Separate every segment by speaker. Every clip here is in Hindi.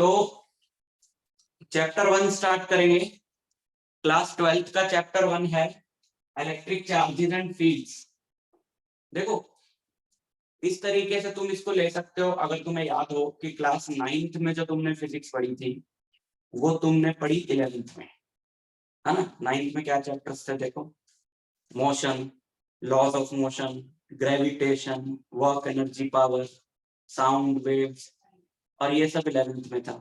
Speaker 1: तो चैप्टर 1 स्टार्ट करेंगे। क्लास 12th का चैप्टर 1 है इलेक्ट्रिक चार्जेस एंड फील्ड्स। देखो इस तरीके से तुम इसको ले सकते हो। अगर तुम्हें याद हो कि क्लास 9th में जो तुमने फिजिक्स पढ़ी थी वो तुमने पढ़ी 11th में, है ना। 9th में क्या चैप्टर्स थे? देखो, motion, laws of motion, gravitation, work energy power, sound waves, और ये सब 11th में था।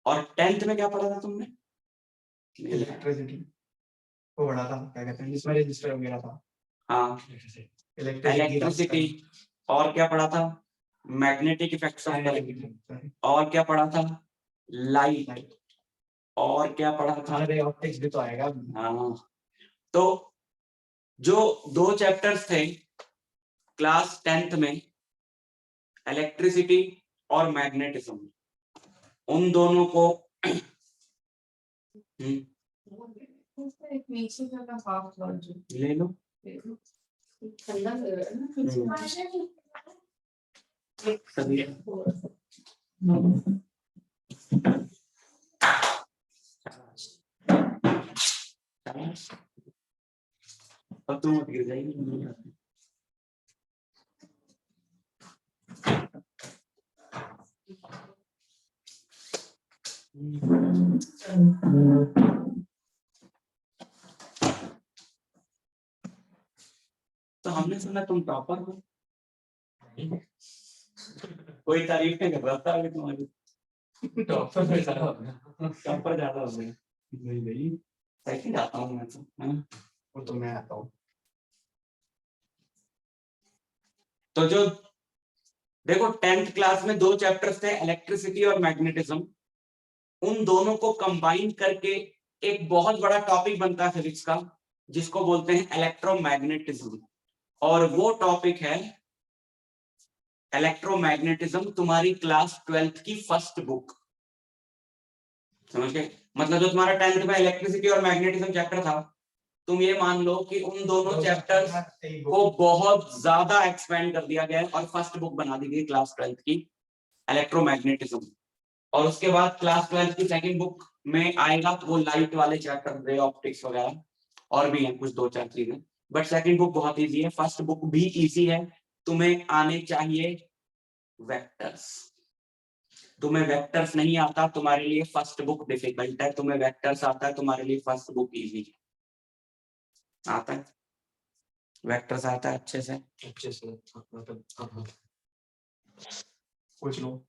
Speaker 1: और 10th में क्या पढ़ा था तुमने?
Speaker 2: इलेक्ट्रिसिटी वो पढ़ा था, क्या कहते हैं जिसमें रजिस्टर वगैरह था।
Speaker 1: हाँ, इलेक्ट्रिसिटी। और क्या पढ़ा था? Magnetic effects of current. और क्या पढ़ा था? लाइट। और क्या पढ़ा था?
Speaker 2: रे ऑप्टिक्स भी तो आएगा।
Speaker 1: हाँ, तो जो दो चैप्टर्स थे क्लास 10th में, इलेक्ट्रिसिटी और मैग्नेटिज्म, उन दोनों को ले लो। अब तुम गिर जाएगी। तो हमने सुना तुम टॉपर हो। कोई तारीफ नहीं कर रहा था अभी तुम्हारी। टॉपर ज्यादा हो गया। नहीं सेकंड आता हूँ मैं तो, है ना।
Speaker 2: वो तो मैं आता हूँ।
Speaker 1: तो जो देखो 10th क्लास में दो चैप्टर्स थे, इलेक्ट्रिसिटी और मैग्नेटिज्म। उन दोनों को कंबाइन करके एक बहुत बड़ा टॉपिक बनता है फिजिक्स का, जिसको बोलते हैं इलेक्ट्रोमैग्नेटिज्म। और वो टॉपिक है इलेक्ट्रोमैग्नेटिज्म, तुम्हारी क्लास 12th की फर्स्ट बुक। समझ गए? मतलब जो तुम्हारा 10th में इलेक्ट्रिसिटी और मैग्नेटिज्म चैप्टर था, तुम ये मान लो कि उन दोनों चैप्टर्स को बहुत ज्यादा एक्सपेंड कर दिया गया है और फर्स्ट बुक बना दी गई क्लास 12th की इलेक्ट्रोमैग्नेटिज्म। और उसके बाद क्लास 12th की सेकंड बुक में आएगा वो लाइट वाले चैप्टर, रे ऑप्टिक्स वगैरह, और भी हैं कुछ दो चार चीजें। बट सेकंड बुक बहुत इजी है, फर्स्ट बुक भी इजी है। तुम्हें आने चाहिए वेक्टर्स। तुम्हें वेक्टर्स नहीं आता, तुम्हारे लिए फर्स्ट बुक डिफिकल्ट है। तुम्हें वेक्टर्स आता है, तुम्हारे लिए फर्स्ट बुक इजी है। आता है वेक्टर्स? आता है अच्छे से?
Speaker 2: पूछ लो।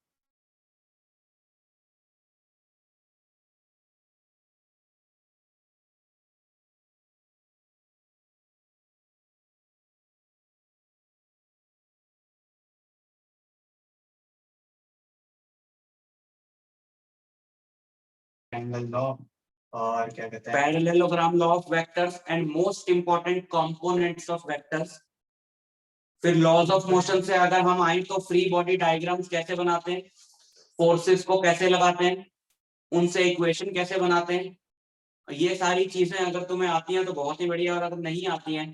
Speaker 2: एंगल लॉ और क्या कहते हैं
Speaker 1: parallelogram law of vectors and most important components of vectors. फिर लॉज ऑफ मोशन से अगर हम आए तो फ्री बॉडी डायग्राम्स कैसे बनाते हैं, फोर्सेस को कैसे लगाते हैं, उनसे इक्वेशन कैसे बनाते हैं। ये सारी चीजें अगर तुम्हें आती हैं तो बहुत ही बढ़िया, और अगर नहीं आती हैं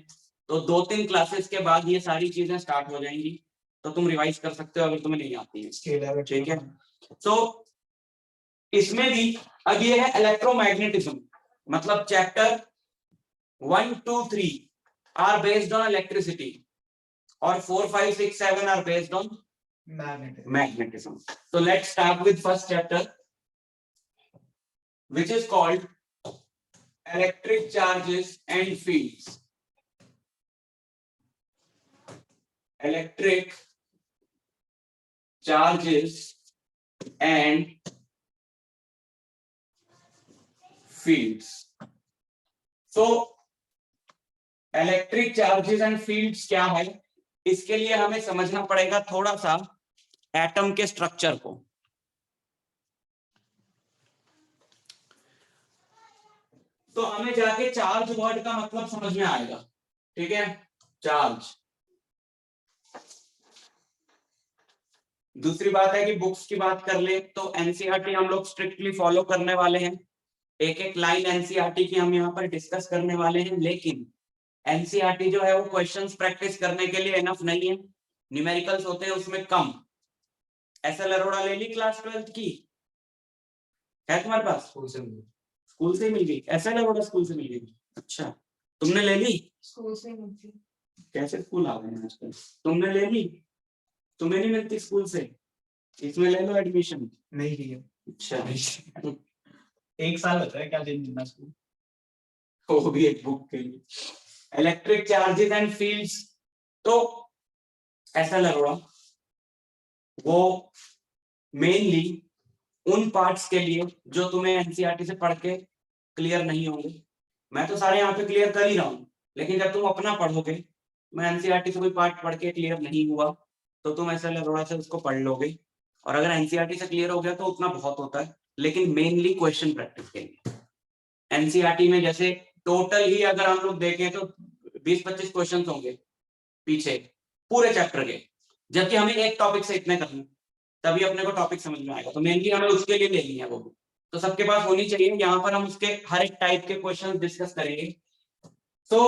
Speaker 1: तो 2-3 क्लासेस के बाद ये सारी चीजें स्टार्ट हो जाएंगी, तो तुम रिवाइज कर सकते हो अगर तुम्हें नहीं आती है। ठीक है, तो इसमें भी अब ये है इलेक्ट्रोमैग्नेटिज्म। मतलब chapter 1, 2, 3 are based on electricity और 4, 5, 6, 7 are based on magnetism. So let's start with first chapter, which is called electric charges and fields. Electric charges and fields. So electric charges and fields क्या है? इसके लिए हमें समझना पड़ेगा थोड़ा सा एटम के स्ट्रक्चर को। तो हमें जाके चार्ज वर्ड का मतलब समझ में आएगा। ठीक है, चार्ज। दूसरी बात है कि बुक्स की बात कर ले तो एनसीईआरटी हम लोग स्ट्रिक्टली फॉलो करने वाले हैं। एक एक लाइन एनसीईआरटी की हम यहाँ पर डिस्कस करने वाले हैं, लेकिन एनसीईआरटी जो है वो क्वेश्चंस प्रैक्टिस करने के लिए इनफ नहीं है। न्यूमेरिकल्स होते हैं उसमें कम। एसएल अरोड़ा ले ली क्लास 12th की, है तुम्हारे पास? स्कूल से ही मिल गई? ऐसा नहीं बोला स्कूल से मिल गई? अच्छा, तुमने ले ली?
Speaker 3: स्कूल से मिलती है।
Speaker 1: कैसे स्कूल आ गए हैं आजकल? तुमने ले ली? तुम्हें नहीं मिलती स्कूल से? इसमें ले लो एडमिशन।
Speaker 2: नहीं ली है।
Speaker 1: अच्छा,
Speaker 2: एक साल होता है क्या दिन स्कूल?
Speaker 1: वो भी एक बुक के लिए। इलेक्ट्रिक चार्जेस एंड फील्ड्स, तो ऐसा लग रहा वो मेनली उन पार्ट्स के लिए जो तुम्हें एनसीईआरटी से पढ़ के क्लियर नहीं होंगे। मैं तो सारे यहाँ पे क्लियर कर ही रहा हूँ, लेकिन जब तुम अपना पढ़ोगे, मैं एनसीईआरटी से कोई पार्ट पढ़ के क्लियर नहीं हुआ तो तुम ऐसा लग से उसको पढ़ लोगे, और अगर एनसीईआरटी से क्लियर हो गया तो उतना बहुत होता है, लेकिन मेनली क्वेश्चन प्रैक्टिस के लिए। एनसीईआरटी में जैसे टोटल ही अगर हम लोग देखें तो 20-25 क्वेश्चन होंगे पीछे पूरे चैप्टर के, जबकि हमें एक टॉपिक से इतने करने, तभी अपने को टॉपिक समझ में आएगा। तो मेनली हमें उसके लिए लेनी है वो, तो सबके पास होनी चाहिए। यहाँ पर हम उसके हर एक टाइप के क्वेश्चन डिस्कस करेंगे। तो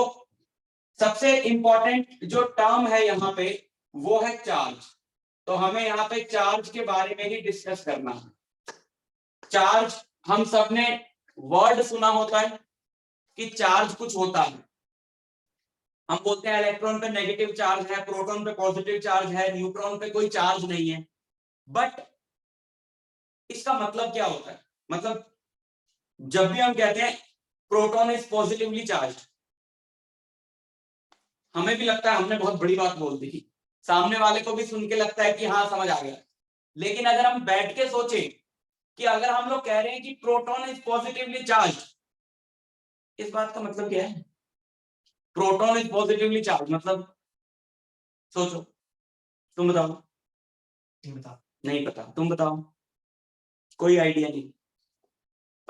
Speaker 1: सबसे इंपॉर्टेंट जो टर्म है यहाँ पे वो है चार्ज। तो हमें यहाँ पे चार्ज के बारे में ही डिस्कस करना है। चार्ज हम सबने वर्ड सुना होता है कि चार्ज कुछ होता है। हम बोलते हैं इलेक्ट्रॉन पे नेगेटिव चार्ज है, प्रोटॉन पे पॉजिटिव चार्ज है, न्यूट्रॉन पे कोई चार्ज नहीं है। बट इसका मतलब क्या होता है? मतलब जब भी हम कहते हैं प्रोटॉन इज पॉजिटिवली चार्ज्ड, हमें भी लगता है हमने बहुत बड़ी बात बोल दी, सामने वाले को भी सुन के लगता है कि हाँ समझ आ गया। लेकिन अगर हम बैठ के सोचे कि अगर हम लोग कह रहे हैं कि प्रोटॉन इज पॉजिटिवली चार्ज्ड, इस बात का मतलब क्या है? प्रोटॉन इज पॉजिटिवली चार्ज मतलब सोचो, तुम बताओ। नहीं पता, तुम बताओ। कोई आइडिया नहीं।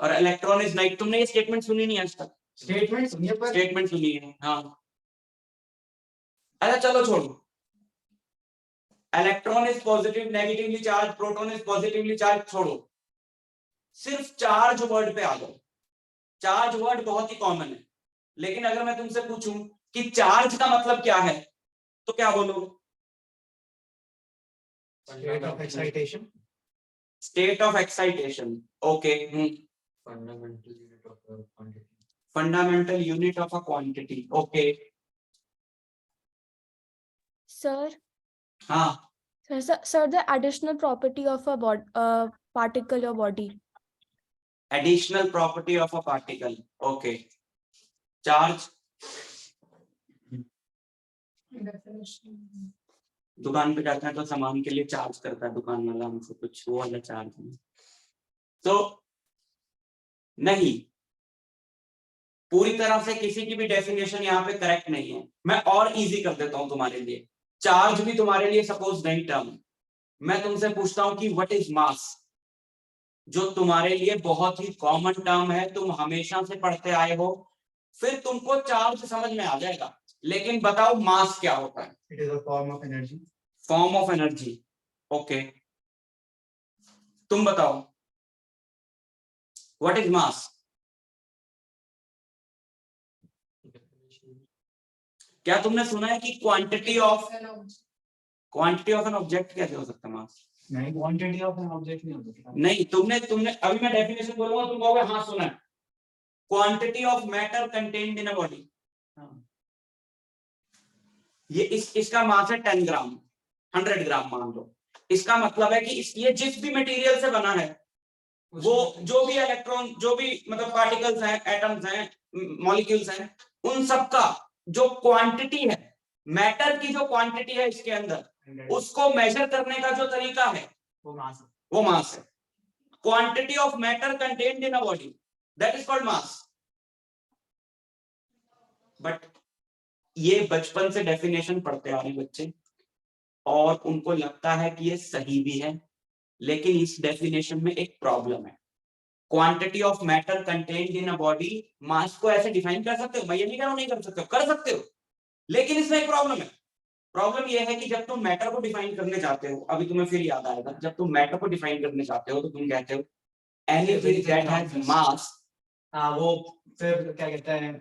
Speaker 1: और इलेक्ट्रॉन इज लाइक, तुमने ये स्टेटमेंट सुनी नहीं आज तक?
Speaker 2: स्टेटमेंट सुनिए पर
Speaker 1: स्टेटमेंट सुनी है, हाँ। अच्छा चलो छोड़ो, electron is positive negatively charge, proton is positively charge छोड़ो, सिर्फ चार्ज वर्ड पे आ जाओ। चार्ज वर्ड बहुत ही कॉमन है, लेकिन अगर मैं तुमसे पूछूं कि चार्ज का मतलब क्या है, तो क्या बोलोगे?
Speaker 2: State of excitation.
Speaker 1: State of excitation, okay. Fundamental unit of a quantity, okay.
Speaker 3: Sir,
Speaker 1: हाँ,
Speaker 3: sir, the additional property of a particle or body.
Speaker 1: Additional property of a particle, okay. Charge, दुकान पे जाते हैं तो सामान के लिए चार्ज करता है दुकान वाला हमसे कुछ, वो वाला चार्ज है। तो नहीं, पूरी तरह से किसी की भी डेफिनेशन यहाँ पे करेक्ट नहीं है। मैं और इजी कर देता हूं तुम्हारे लिए। चार्ज भी तुम्हारे लिए सपोज नई टर्म, मैं तुमसे पूछता हूं कि व्हाट इज मास, जो तुम्हारे लिए बहुत ही कॉमन टर्म है, तुम हमेशा से पढ़ते आए हो, फिर तुमको चार्ज समझ में आ जाएगा। लेकिन बताओ मास क्या होता है?
Speaker 2: It is a form of energy.
Speaker 1: Form of energy, okay. तुम बताओ व्हाट इज मास? क्या तुमने सुना है कि क्वांटिटी ऑफ एन ऑब्जेक्ट कैसे हो सकता है मास?
Speaker 2: नहीं, क्वांटिटी ऑफ एन ऑब्जेक्ट नहीं हो सकता।
Speaker 1: नहीं, तुमने अभी मैं डेफिनेशन बोलूंगा तुम कहोगे हाँ सुना है। Quantity of matter contained in a body, ये इसका मास है 10 ग्राम, 100 ग्राम मान लो। इसका मतलब है कि ये जिस भी मटेरियल से बना है, वो जो भी इलेक्ट्रॉन, जो भी मतलब पार्टिकल्स हैं, एटम्स हैं, मॉलिक्यूल्स हैं, उन सब का जो क्वांटिटी है, मैटर की जो क्वांटिटी है इसके अंदर, उसको मेजर करने का जो तरीका है वो मास है। Quantity of matter contained in a body, that is called mass. But ये बचपन से डेफिनेशन पढ़ते आ रहे बच्चे, और उनको लगता है कि ये सही भी है, लेकिन इस डेफिनेशन में एक प्रॉब्लम है। Quantity of matter contained in a body, mass को ऐसे डिफाइन कर सकते हो, मैं ये नहीं कह रहा हूं नहीं कर सकते हो, कर सकते हो, लेकिन इसमें एक प्रॉब्लम है। प्रॉब्लम यह है कि जब तुम मैटर को डिफाइन करने जाते हो, अभी तुम्हें फिर याद आएगा, जब तुम मैटर को डिफाइन करने जाते हो तो तुम कहते हो एनीथिंग दैट हैज मास।
Speaker 2: वो फिर क्या कहते हैं,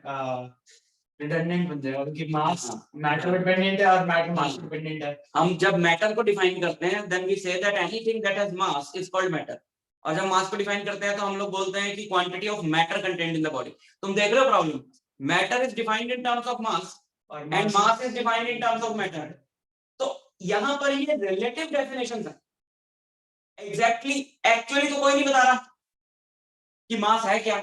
Speaker 2: रिडंडेंट बन जाएगा क्योंकि मास मैटर डिपेंडेंट है और मैटर मास डिपेंडेंट है।
Speaker 1: हम जब मैटर को डिफाइन करते हैं, then we say that anything that has mass is called matter, और जब मास को डिफाइन करते हैं तो हम लोग बोलते हैं कि quantity of matter content in the body. तुम देख रहे हो problem, matter is defined in terms of mass and mass is defined in terms of matter. तो यहां पर ये रिलेटिव डेफिनेशन है, एग्जैक्टली एक्चुअली तो कोई नहीं बता रहा कि मास है क्या।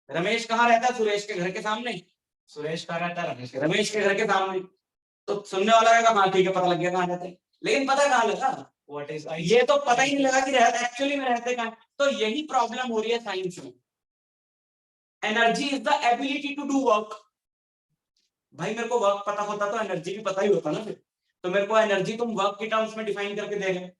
Speaker 1: रमेश कहाँ रहता है? सुरेश के घर के सामने।
Speaker 2: सुरेश कहाँ रहता है?
Speaker 1: रमेश के घर के सामने। तो सुनने वाला कहेगा हाँ ठीक है, पता लग गया कहाँ रहते हैं, लेकिन पता कहाँ लगा?
Speaker 2: What is
Speaker 1: ये तो पता ही नहीं लगा कि रहते एक्चुअली में रहते कहाँ। तो यही प्रॉब्लम हो रही है साइंस में। Energy is the ability to do work. भाई मेरे को वर्क पता होता तो एनर्जी भी पता ही होता ना फिर। तो मेरे को एनर्जी तुम वर्क के टर्म्स में डिफाइन करके दे रहे हो,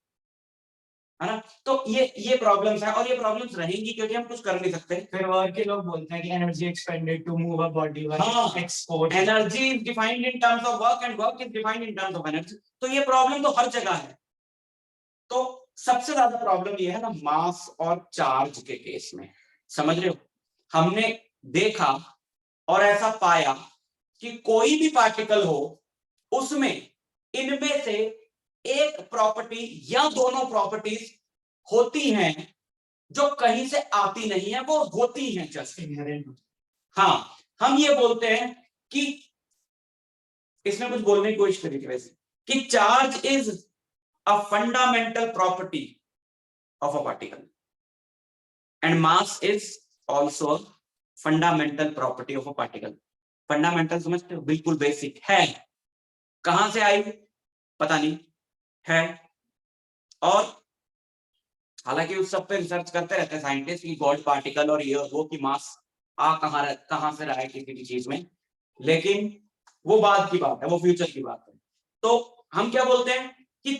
Speaker 1: है ना। तो ये प्रॉब्लम्स है और ये प्रॉब्लम्स रहेंगी क्योंकि हम कुछ कर नहीं सकते।
Speaker 2: फिर वर्क के लोग बोलते हैं कि energy expended to move a body
Speaker 1: हाँ,
Speaker 2: export.
Speaker 1: Energy is defined in terms of work and work is defined in terms of energy. तो ये प्रॉब्लम तो हर जगह है। तो सबसे ज्यादा प्रॉब्लम ये है ना मास और चार्ज के केस में, समझ रहे हो। हमने देखा और ऐसा पाया कि कोई भी पार्टिकल हो उसमें इनमें से एक प्रॉपर्टी या दोनों प्रॉपर्टीज होती हैं जो कहीं से आती नहीं है, वो होती हैं जस्ट इनहेरेंट। हाँ, हम ये बोलते हैं कि इसमें कुछ बोलने की कोशिश करी थी वैसे कि charge is a fundamental property of a particle and mass is also fundamental property of a particle. Fundamental समझते हो, बिल्कुल बेसिक है। कहां से आई पता नहीं है, और हालांकि उस सब पे रिसर्च करते रहते हैं साइंटिस्ट कि गॉड पार्टिकल और ये और वो कि मास कहां से रहा है किसी भी चीज में, लेकिन वो बाद की बात है, वो फ्यूचर की बात है। तो हम क्या बोलते हैं कि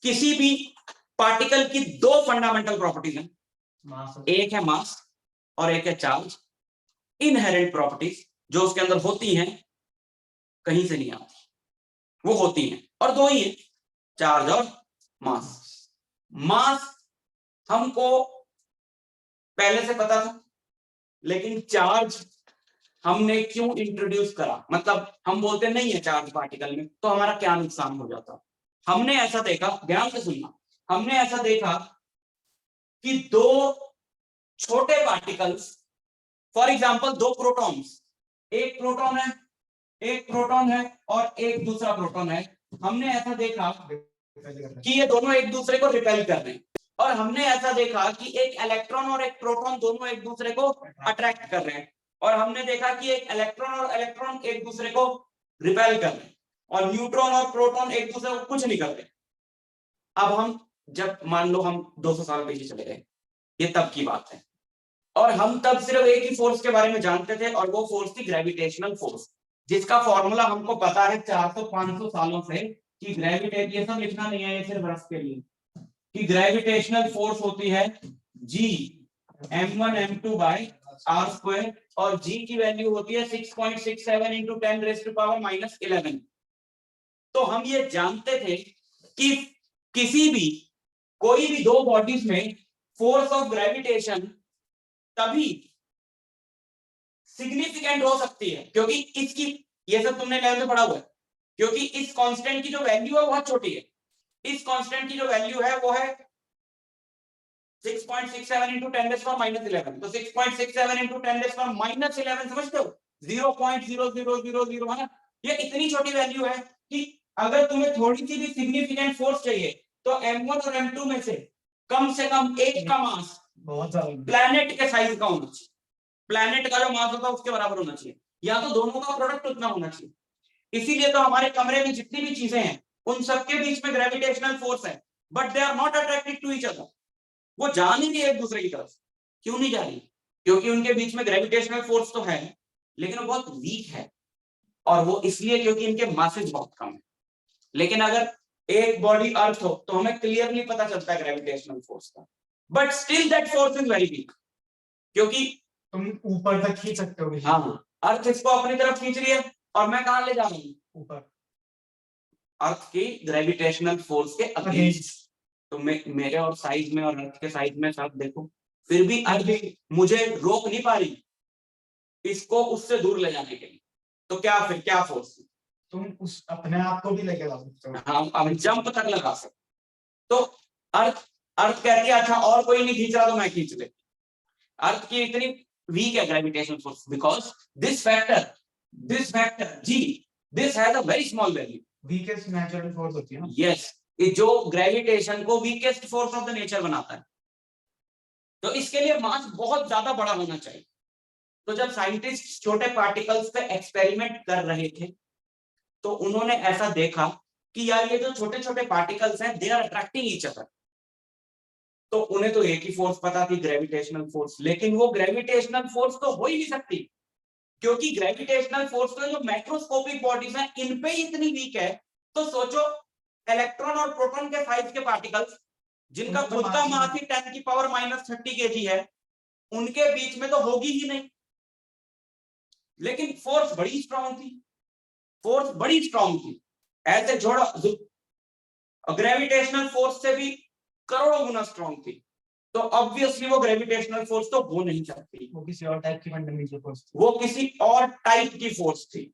Speaker 1: किसी भी पार्टिकल की दो फंडामेंटल प्रॉपर्टीज हैं, एक है मास और एक है चार्ज। इनहेरेंट प्रॉपर्टीज जो उसके अंदर होती हैं, कहीं से नहीं आती, वो होती हैं, और दो ही है, चार्ज और मास। मास हमको पहले से पता था, लेकिन चार्ज हमने क्यों इंट्रोड्यूस करा, मतलब हम बोलते नहीं है चार्ज पार्टिकल में, तो हमारा क्या नुकसान हो जाता। हमने ऐसा देखा, ध्यान से सुनना, हमने ऐसा देखा कि दो छोटे पार्टिकल्स, फॉर एग्जांपल दो प्रोटॉन्स, एक प्रोटॉन है और एक दूसरा प्रोटॉन है। हमने ऐसा देखा कि ये दोनों एक दूसरे को रिपेल कर रहे हैं, और हमने ऐसा देखा कि एक इलेक्ट्रॉन और एक प्रोटॉन दोनों एक दूसरे को अट्रैक्ट कर रहे हैं, और हमने देखा कि एक इलेक्ट्रॉन और इलेक्ट्रॉन एक दूसरे को रिपेल कर रहे हैं, और न्यूट्रॉन और प्रोटॉन एक दूसरे को कुछ नहीं कर रहे। अब हम जब मान लो हम 200 साल पीछे चले गए, ये तब की बात है, और हम तब सिर्फ एक ही फोर्स के बारे में जानते थे, और वो फोर्स थी ग्रेविटेशनल फोर्स, जिसका फॉर्मूला हमको पता है 400-500 सालों से कि ग्रेविटेशन, ये सब लिखना नहीं है, ये सिर्फ रफ के लिए, कि ग्रेविटेशनल फोर्स होती है G m1 m2 by r square, और G की वैल्यू होती है 6.67 into 10 raised to power -11। तो हम ये जानते थे कि किसी भी कोई भी दो बॉडीज में फोर्स ऑफ ग्रेविटेशन तभी सिग्निफिकेंट हो सकती है क्योंकि इसकी, ये सब तुमने 11 में पढ़ा हुआ है, क्योंकि इस कांस्टेंट की जो वैल्यू है बहुत छोटी है। इस कांस्टेंट की जो वैल्यू है वो है 6.67 into 10 raised to power -11। तो 6.67 into 10 raised to power -11 समझते हो, 0.0000 है ना। ये इतनी छोटी वैल्यू है कि अगर तुम्हें थोड़ी सी भी सिग्निफिकेंट फोर्स चाहिए तो m1 और m2 में से कम एक का मास
Speaker 2: बहुत ज्यादा
Speaker 1: प्लैनेट के साइज का होना चाहिए। प्लैनेट का जो मास होता है उसके बराबर होना चाहिए, या तो दोनों का प्रोडक्ट उतना होना चाहिए। इसीलिए तो हमारे कमरे में जितनी भी चीजें हैं उन सबके बीच में ग्रेविटेशनल फोर्स है, but they are not attracted to each other. वो जा नहीं रही एक दूसरे की तरफ। क्यों नहीं जा रही? क्योंकि उनके बीच में ग्रेविटेशनल फोर्स तो है, लेकिन वो बहुत वीक है, और वो इसलिए क्योंकि इनके मासेज बहुत कम है। लेकिन अगर एक बॉडी अर्थ हो तो हमें क्लियरली पता चलता है ग्रेविटेशनल फोर्स का, but still that force is very weak, क्योंकि
Speaker 2: तुम ऊपर तक खींच सकते हो।
Speaker 1: हाँ, अर्थ इसको अपनी तरफ खींच रही है और मैं कहां ले जा रहा हूं?
Speaker 2: ऊपर।
Speaker 1: अर्थ की ग्रेविटेशनल फोर्स के अगेंस्ट। तो मेरे और साइज में और अर्थ के साइज में सब देखो, फिर भी अर्थ मुझे रोक नहीं पा रही इसको उससे दूर ले जाने के लिए। तो क्या फिर क्या फोर्स?
Speaker 2: तुम उस अपने आप को भी लेके जा सकते हो।
Speaker 1: हाँ, अब जंप तक लगा सकते। तो अर्थ अर्थ कहती है अच्छा और कोई नहीं खींच रहा तो मैं खींच लेती। अर्थ की इतनी वीक है gravitational force because this factor G, this has a very small value.
Speaker 2: Weakest natural force होती है ना।
Speaker 1: यस, जो ग्रेविटेशन को weakest force of the nature बनाता है, तो इसके लिए मास बहुत ज्यादा बड़ा होना चाहिए। तो जब साइंटिस्ट छोटे पार्टिकल्स पे एक्सपेरिमेंट कर रहे थे तो उन्होंने ऐसा देखा कि यार ये जो छोटे छोटे पार्टिकल्स हैं they are attracting each other. तो उन्हें तो एक ही फोर्स पता थी, ग्रेविटेशनल फोर्स, लेकिन वो ग्रेविटेशनल फोर्स तो हो ही नहीं सकती क्योंकि ग्रेविटेशनल फोर्स तो जो मैक्रोस्कोपिक बॉडीज हैं इन पे ही इतनी वीक है। तो सोचो इलेक्ट्रॉन और प्रोटॉन के साइज के पार्टिकल्स जिनका खुद का मास ही 10 की पावर -30 kg है, उनके बीच में तो होगी ही नहीं। लेकिन फोर्स बड़ी स्ट्रांग थी, फोर्स बड़ी स्ट्रांग थी, ऐसे जोड़ा ग्रेविटेशनल फोर्स से भी करोड़ों गुना स्ट्रांग थी। तो ऑब्वियसली वो ग्रेविटेशनल फोर्स तो हो नहीं सकती,
Speaker 2: वो किसी और टाइप की फंडामेंटल फोर्स,
Speaker 1: वो किसी और टाइप की फोर्स थी।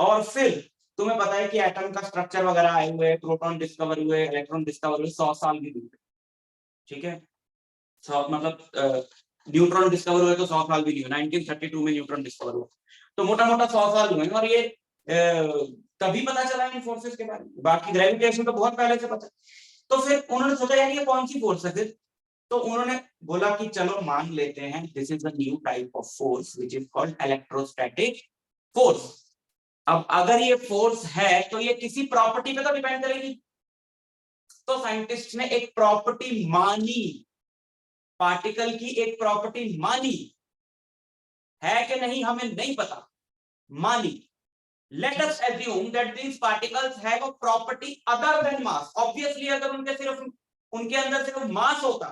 Speaker 1: और फिर तुम्हें पता है कि एटम का स्ट्रक्चर वगैरह आए हुए, प्रोटॉन डिस्कवर हुए, इलेक्ट्रॉन डिस्कवर हुए 100 साल की दूर, ठीक है। मतलब न्यूट्रॉन डिस्कवर हुए तो 100 साल भी नहीं हुए, 1932 में न्यूट्रॉन डिस्कवर हुआ, तो मोटा मोटा 100 साल हुए। और ये तभी पता चला इन फोर्सेस के बारे में, बाकी ग्रेविटेशन तो बहुत पहले से पता। तो फिर उन्होंने सोचा यार ये कौन सी फोर्स है फिर, तो उन्होंने बोला कि चलो मान लेते हैं this is a new type of force which is called electrostatic force. अब अगर ये फोर्स है तो ये किसी प्रॉपर्टी पे तो डिपेंड करेगी। तो साइंटिस्ट ने एक प्रॉपर्टी मानी, पार्टिकल की एक प्रॉपर्टी मानी, है कि नहीं हमें नहीं पता, मानी। Let us assume that these particles have a property other than mass. Obviously, अगर उनके अंदर सिर्फ मास होता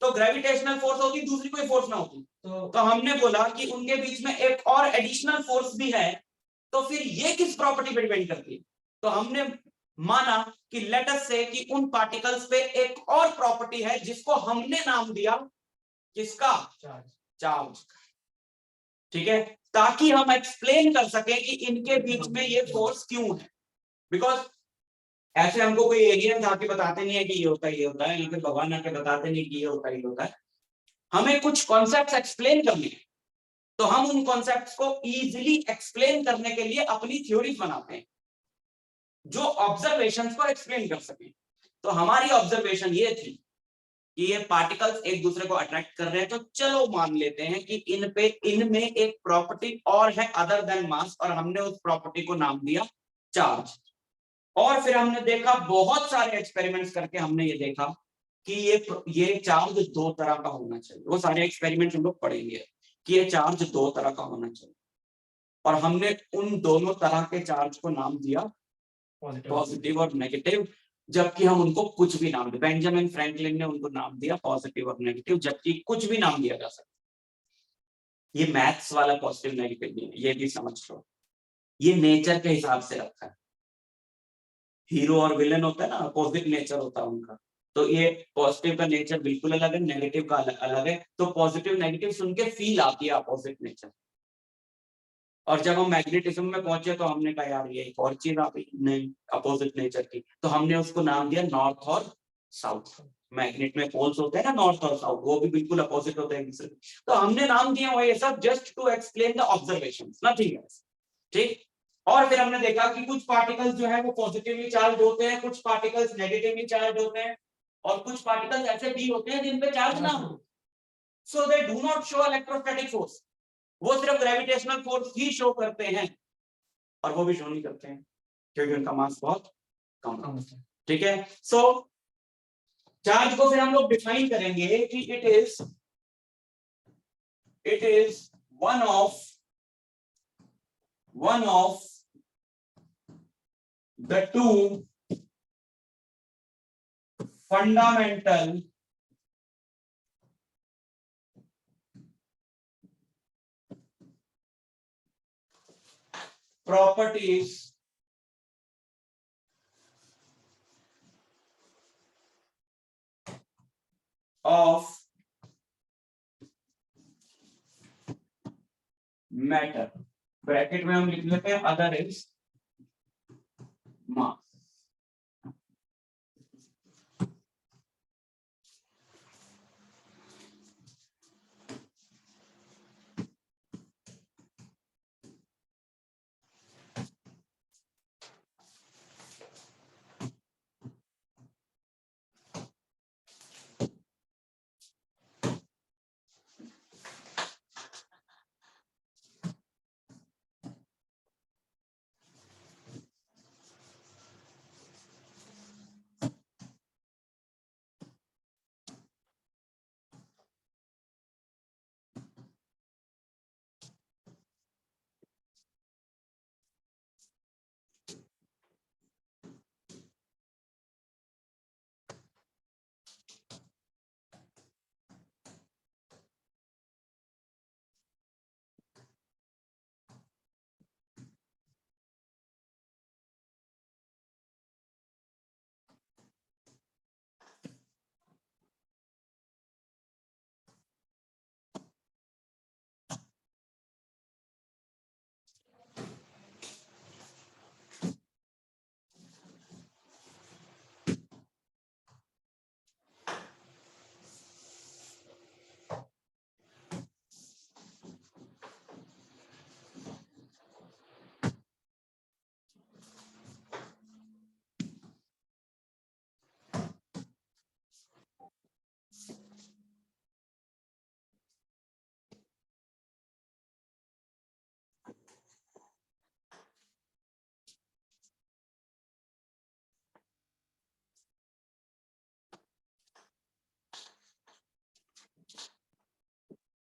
Speaker 1: तो ग्रेविटेशनल फोर्स होती, दूसरी कोई फोर्स ना होती। तो हमने बोला कि उनके बीच में एक और एडिशनल फोर्स भी है, तो फिर ये किस प्रॉपर्टी पे डिपेंड करती है? तो हमने माना कि लेट अस से कि उन पार्टिकल्स पे एक और प्रॉपर्टी है जिसको हमने नाम दिया किसका? चार्ज। ठीक है, ताकि हम एक्सप्लेन कर सकें कि इनके बीच में ये फोर्स क्यों है। बिकॉज ऐसे हमको कोई एलियन आके बताते नहीं है कि ये होता है ये होता है, या फिर भगवान आके बताते नहीं कि ये होता है ये होता है। हमें कुछ कॉन्सेप्ट्स एक्सप्लेन करने हैं, तो हम उन कॉन्सेप्ट्स को इजीली एक्सप्लेन करने के लिए अपनी थ्योरीज बनाते हैं जो ऑब्जर्वेशंस को एक्सप्लेन कर सके। तो हमारी ऑब्जर्वेशन ये थी कि ये पार्टिकल्स एक दूसरे को अट्रैक्ट कर रहे हैं, तो चलो मान लेते हैं कि इनमें एक प्रॉपर्टी और है अदर देन मास, और हमने उस प्रॉपर्टी को नाम दिया चार्ज। और फिर हमने देखा बहुत सारे एक्सपेरिमेंट्स करके हमने ये देखा कि ये चार्ज दो तरह का होना चाहिए। वो सारे एक्सपेरिमेंट्स हम लोग पढ़ेंगे कि ये चार्ज दो तरह का होना चाहिए, और हमने उन दोनों तरह के चार्ज को नाम दिया पॉजिटिव और नेगेटिव, जबकि हम उनको कुछ भी नाम दिया। बेंजामिन फ्रैंकलिन ने उनको नाम दिया पॉजिटिव और नेगेटिव, जबकि कुछ भी नाम दिया जा सकता। ये मैथ्स वाला पॉजिटिव नेगेटिव नहीं है, ये भी समझ लो, ये नेचर के हिसाब से रखा है। हीरो और विलेन होता है ना, अपोजिट नेचर होता है उनका, तो ये पॉजिटिव का नेचर बिल्कुल अलग है, नेगेटिव का अलग है। तो पॉजिटिव नेगेटिव सुन के फील आती है अपोजिट नेचर। और जब हम मैग्नेटिज्म में पहुंचे तो हमने कहा यार ये एक और चीज आ गई नहीं अपोजिट नेचर की, तो हमने उसको नाम दिया नॉर्थ और साउथ। मैग्नेट में पोल्स होते हैं ना नॉर्थ और साउथ, वो भी बिल्कुल अपोजिट होते हैं एक दूसरे के, तो हमने नाम दिया हुआ ये सब just to explain the observations, nothing else. ठीक। और फिर हमने देखा कि कुछ पार्टिकल्स जो है वो पॉजिटिवली चार्ज होते हैं, कुछ पार्टिकल्स नेगेटिवली चार्ज होते हैं, और कुछ पार्टिकल्स ऐसे भी होते हैं जिन पे चार्ज ना हो, so they do not show electrostatic force. वो सिर्फ ग्रेविटेशनल फोर्स ही शो करते हैं, और वो भी शो नहीं करते हैं क्योंकि उनका मास बहुत कम है। ठीक है, सो चार्ज को फिर हम लोग डिफाइन करेंगे कि it is one of the two fundamental properties of matter। Bracket में हम लिख लेते हैं अदर इज मास।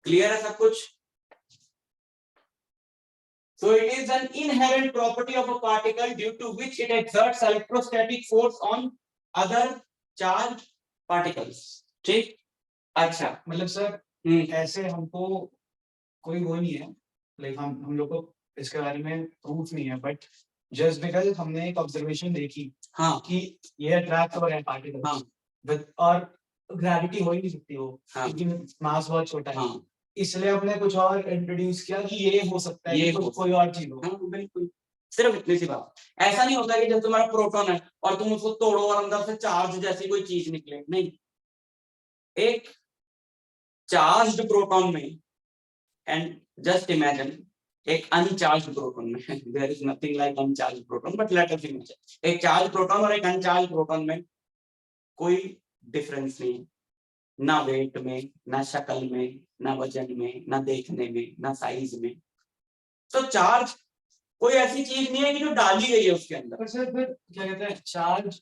Speaker 1: क्लियर है सब कुछ? So it is an inherent property of a particle due to which it exerts electrostatic force on other charged particles. ठीक? अच्छा।
Speaker 2: मतलब सर ऐसे हमको कोई वो नहीं है, लाइक हम लोग को इसके बारे में प्रूफ नहीं है, बट जस्ट बिकॉज हमने एक ऑब्जर्वेशन देखी
Speaker 1: हाँ
Speaker 2: कि ये अट्रैक्ट हो रहे हैं पार्टिकल,
Speaker 1: हाँ
Speaker 2: और ग्रेविटी हो ही नहीं सकती वो,
Speaker 1: हाँ
Speaker 2: क्योंकि मास बहुत छोटा है,
Speaker 1: हाँ
Speaker 2: इसलिए हमने कुछ और इंट्रोड्यूस किया कि ये हो सकता है,
Speaker 1: ये
Speaker 2: कि
Speaker 1: हो
Speaker 2: कुछ कोई और चीज हो।
Speaker 1: हाँ बिल्कुल, सिर्फ इतनी सी बात। ऐसा नहीं होता कि जब तुम्हारा प्रोटॉन है और तुम उसको तोड़ो और अंदर से चार्ज जैसी कोई चीज निकले, नहीं। एक चार्ज्ड प्रोटॉन में, एंड जस्ट इमेजिन एक अनचार्ज्ड प्रोटॉन में, there is nothing like uncharged proton, but let us imagine एक चार्ज प्रोटॉन और एक अनचार्ज्ड प्रोटॉन में कोई डिफरेंस नहीं है, ना वेट में, ना शक्ल में, ना वजन में, ना देखने में, ना साइज में। तो चार्ज कोई ऐसी चीज नहीं है कि जो डाली गई है उसके अंदर।
Speaker 2: पर सर फिर क्या कहते हैं, चार्ज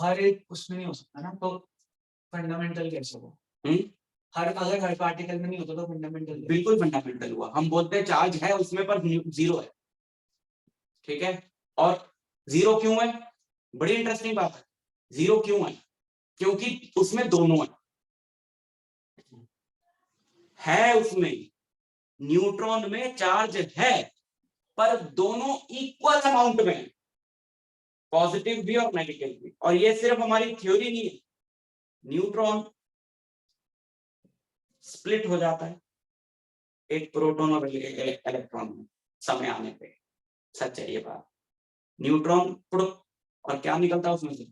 Speaker 2: हर एक उसमें नहीं हो सकता ना, तो फंडामेंटल कैसे हो? अगर हर पार्टिकल में नहीं होता तो फंडामेंटल
Speaker 1: बिल्कुल फंडामेंटल हुआ। हम बोलते हैं चार्ज है उसमें पर जीरो है, ठीक है? और जीरो क्यों है? बड़ी इंटरेस्टिंग बात है। जीरो क्यों है? क्योंकि उसमें दोनों है उसमें न्यूट्रॉन में चार्ज है, पर दोनों इक्वल अमाउंट में है, पॉजिटिव भी और नेगेटिव भी। और ये सिर्फ हमारी थ्योरी नहीं है, न्यूट्रॉन स्प्लिट हो जाता है एक प्रोटॉन और इलेक्ट्रॉन में समय आने पे। सच है ये बात। न्यूट्रॉन और क्या निकलता है उसमें से?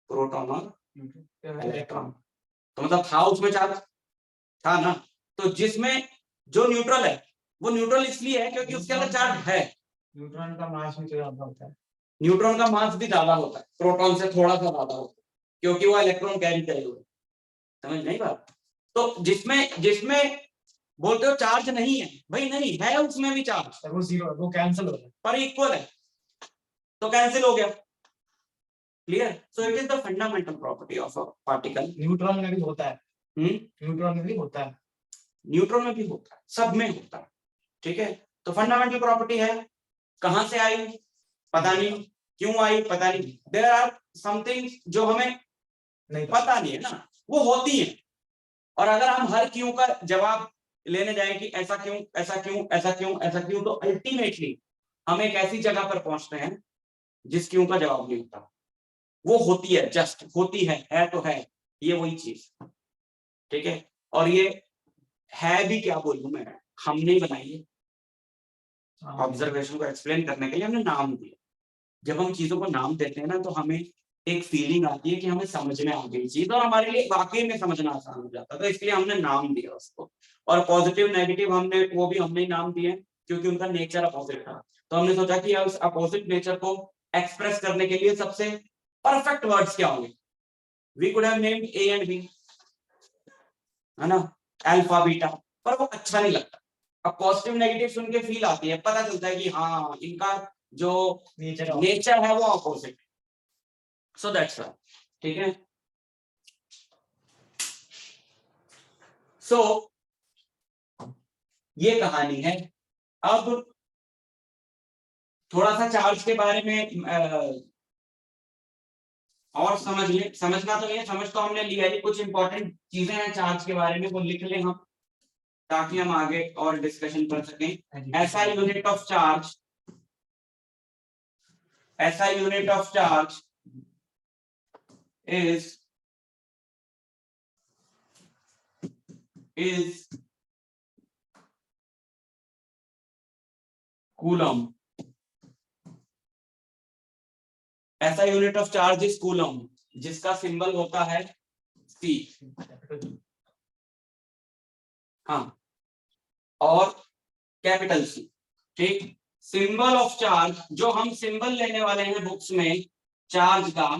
Speaker 1: प्रोटॉन और इलेक्ट्रॉन। तो मतलब था उसमें चार्ज, था ना? तो जिसमें जो न्यूट्रल है वो न्यूट्रल इसलिए है क्योंकि उसके अंदर चार्ज है।
Speaker 2: न्यूट्रॉन का मास भी ज्यादा होता है।
Speaker 1: न्यूट्रॉन का मास भी ज्यादा होता है, प्रोटॉन से थोड़ा सा ज्यादा होता है, क्योंकि वो इलेक्ट्रॉन कैरी करे हुए। समझ नहीं बात? तो जिसमें बोलते हो चार्ज नहीं है, भाई नहीं है, उसमें भी चार्ज,
Speaker 2: वो जीरो, वो कैंसिल हो रहा है,
Speaker 1: पर इक्वल है, तो कैंसिल हो गया। Clear? So it is the fundamental property of a particle.
Speaker 2: Neutron में भी होता है, न्यूट्रॉन में भी होता है,
Speaker 1: न्यूट्रॉन में भी होता है, सब में होता है, ठीक है? तो फंडामेंटल प्रॉपर्टी है। कहां से आई पता नहीं, क्यों आई पता नहीं, देयर आर समथिंग जो हमें
Speaker 2: नहीं
Speaker 1: पता नहीं है ना, वो होती है। और अगर हम हर क्यों का जवाब लेने जाए कि ऐसा क्यों, ऐसा क्यों, ऐसा क्यों, ऐसा क्यों, तो अल्टीमेटली हम एक ऐसी जगह पर पहुंचते हैं जिस क्यों का जवाब नहीं होता। वो होती है, जस्ट होती है तो है, ये वही चीज, ठीक है? और ये है भी क्या बोलूं मैं, हमने ही बनाई है। ऑब्जर्वेशन को एक्सप्लेन करने के लिए हमने नाम दिया। जब हम चीजों को नाम देते हैं ना, तो हमें एक फीलिंग आती है कि हमें समझ में आ गई चीज, और हमारे लिए वाकई में समझना आसान हो जाता है, तो इसलिए हमने नाम दिया उसको। और पॉजिटिव नेगेटिव हमने ही नाम दिए क्योंकि उनका नेचर अपोजिट था। तो हमने सोचा कि उस अपोजिट नेचर को एक्सप्रेस करने के लिए सबसे परफेक्ट वर्ड्स क्या होंगे? We could have named A and B, है ना, अल्फा बीटा, पर वो अच्छा नहीं लगता। अब पॉजिटिव नेगेटिव सुन के फील आती है, पता चलता है कि हाँ इनका जो नेचर है वो अपोजिट। सो दैट्स व्हाई, ठीक है? सो ये कहानी है। अब थोड़ा सा चार्ज के बारे में और समझना तो नहीं है, समझ तो हमने लिया है। कुछ इंपॉर्टेंट चीजें हैं चार्ज के बारे में, वो लिख लें हम, ताकि हम आगे और डिस्कशन कर सकें। ऐसा यूनिट ऑफ चार्ज, ऐसा unit of charge is coulomb. ऐसा unit of charge is coulomb, जिसका सिंबल होता है C। हाँ, और कैपिटल C, ठीक? सिंबल ऑफ चार्ज, जो हम सिंबल लेने वाले हैं बुक्स में चार्ज का,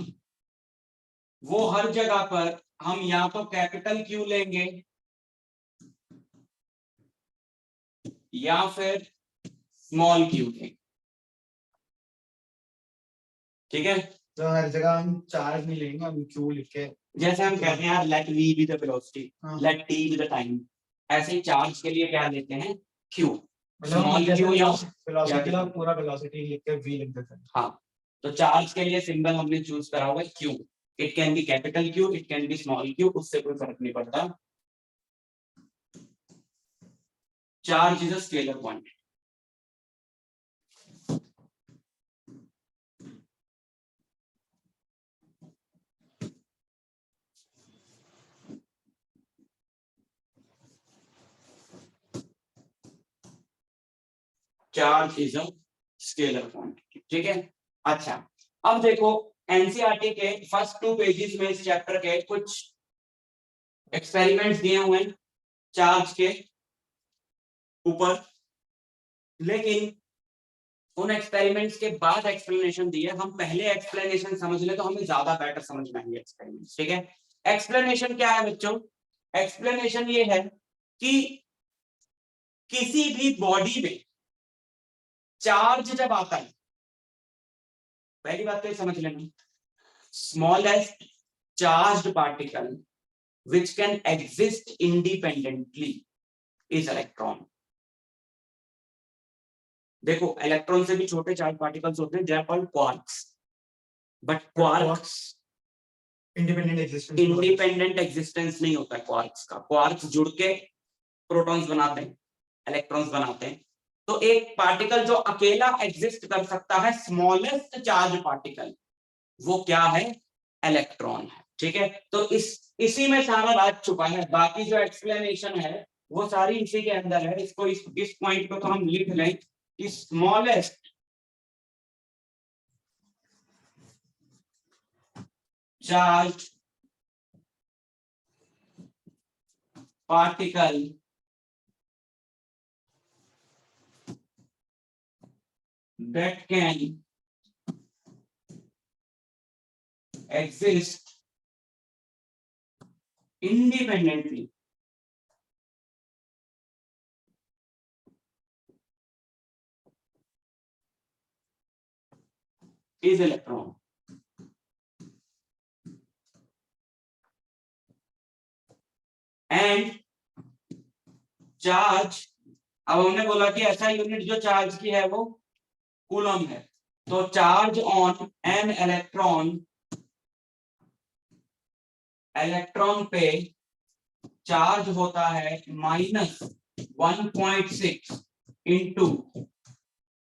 Speaker 1: वो हर जगह पर हम या तो कैपिटल Q लेंगे या फिर स्मॉल q लेंगे, ठीक है?
Speaker 2: तो हर जगह हम चार्ज नहीं लेंगे, हम क्यू लिख के,
Speaker 1: जैसे हम कहते हैं यार, late v be the velocity,
Speaker 2: हाँ।
Speaker 1: let t be the time, ऐसे ही चार्ज के लिए क्या लेते हैं, क्यू,
Speaker 2: मतलब
Speaker 1: स्मॉल
Speaker 2: जैसे
Speaker 1: क्यू या
Speaker 2: वेलोसिटी का पूरा वेलोसिटी लिख के v लिख देते हैं।
Speaker 1: हाँ, तो चार्ज के लिए सिंबल हमने चूज करा हुआ है Q. It can be capital Q, it can be small Q, उससे कोई फर्क नहीं पड़ता। Charge is a scalar quantity. Charge is a scalar quantity, ठीक है। अच्छा, अब देखो एनसीईआरटी के फर्स्ट 2 पेजेस में इस चैप्टर के कुछ एक्सपेरिमेंट्स दिए हुए हैं चार्ज के ऊपर, लेकिन उन एक्सपेरिमेंट्स के बाद एक्सप्लेनेशन दिए। हम पहले एक्सप्लेनेशन समझ ले तो हमें ज्यादा बेटर समझ में आएंगे एक्सपेरिमेंट्स, ठीक है। एक्सप्लेनेशन क्या है बच्चों? एक्सप्लेनेशन ये है कि किसी भी बॉडी में चार्ज जब आता है, पहली बात तो ये समझ लेना, smallest charged particle which can exist independently is electron। देखो इलेक्ट्रॉन से भी छोटे चार्ज पार्टिकल्स होते हैं, they are called quarks, but quarks independent existence नहीं होता है क्वार्क्स का। क्वार्क्स जुड़ के प्रोटॉन्स बनाते हैं, इलेक्ट्रॉन्स बनाते हैं। तो एक पार्टिकल जो अकेला एग्जिस्ट कर सकता है, स्मॉलेस्ट चार्ज पार्टिकल, वो क्या है? इलेक्ट्रॉन है, ठीक है। तो इसी में सारा राज छुपा है। बाकी जो एक्सप्लेनेशन है वो सारी इसी के अंदर है। इसको इस पॉइंट पे तो हम लिख लें कि smallest charge particle that can exist independently is electron। And charge, अब हमने बोला कि ऐसा यूनिट जो चार्ज की है वो कूलम है, तो charge on an electron, electron पे चार्ज होता है -1.6 इंटू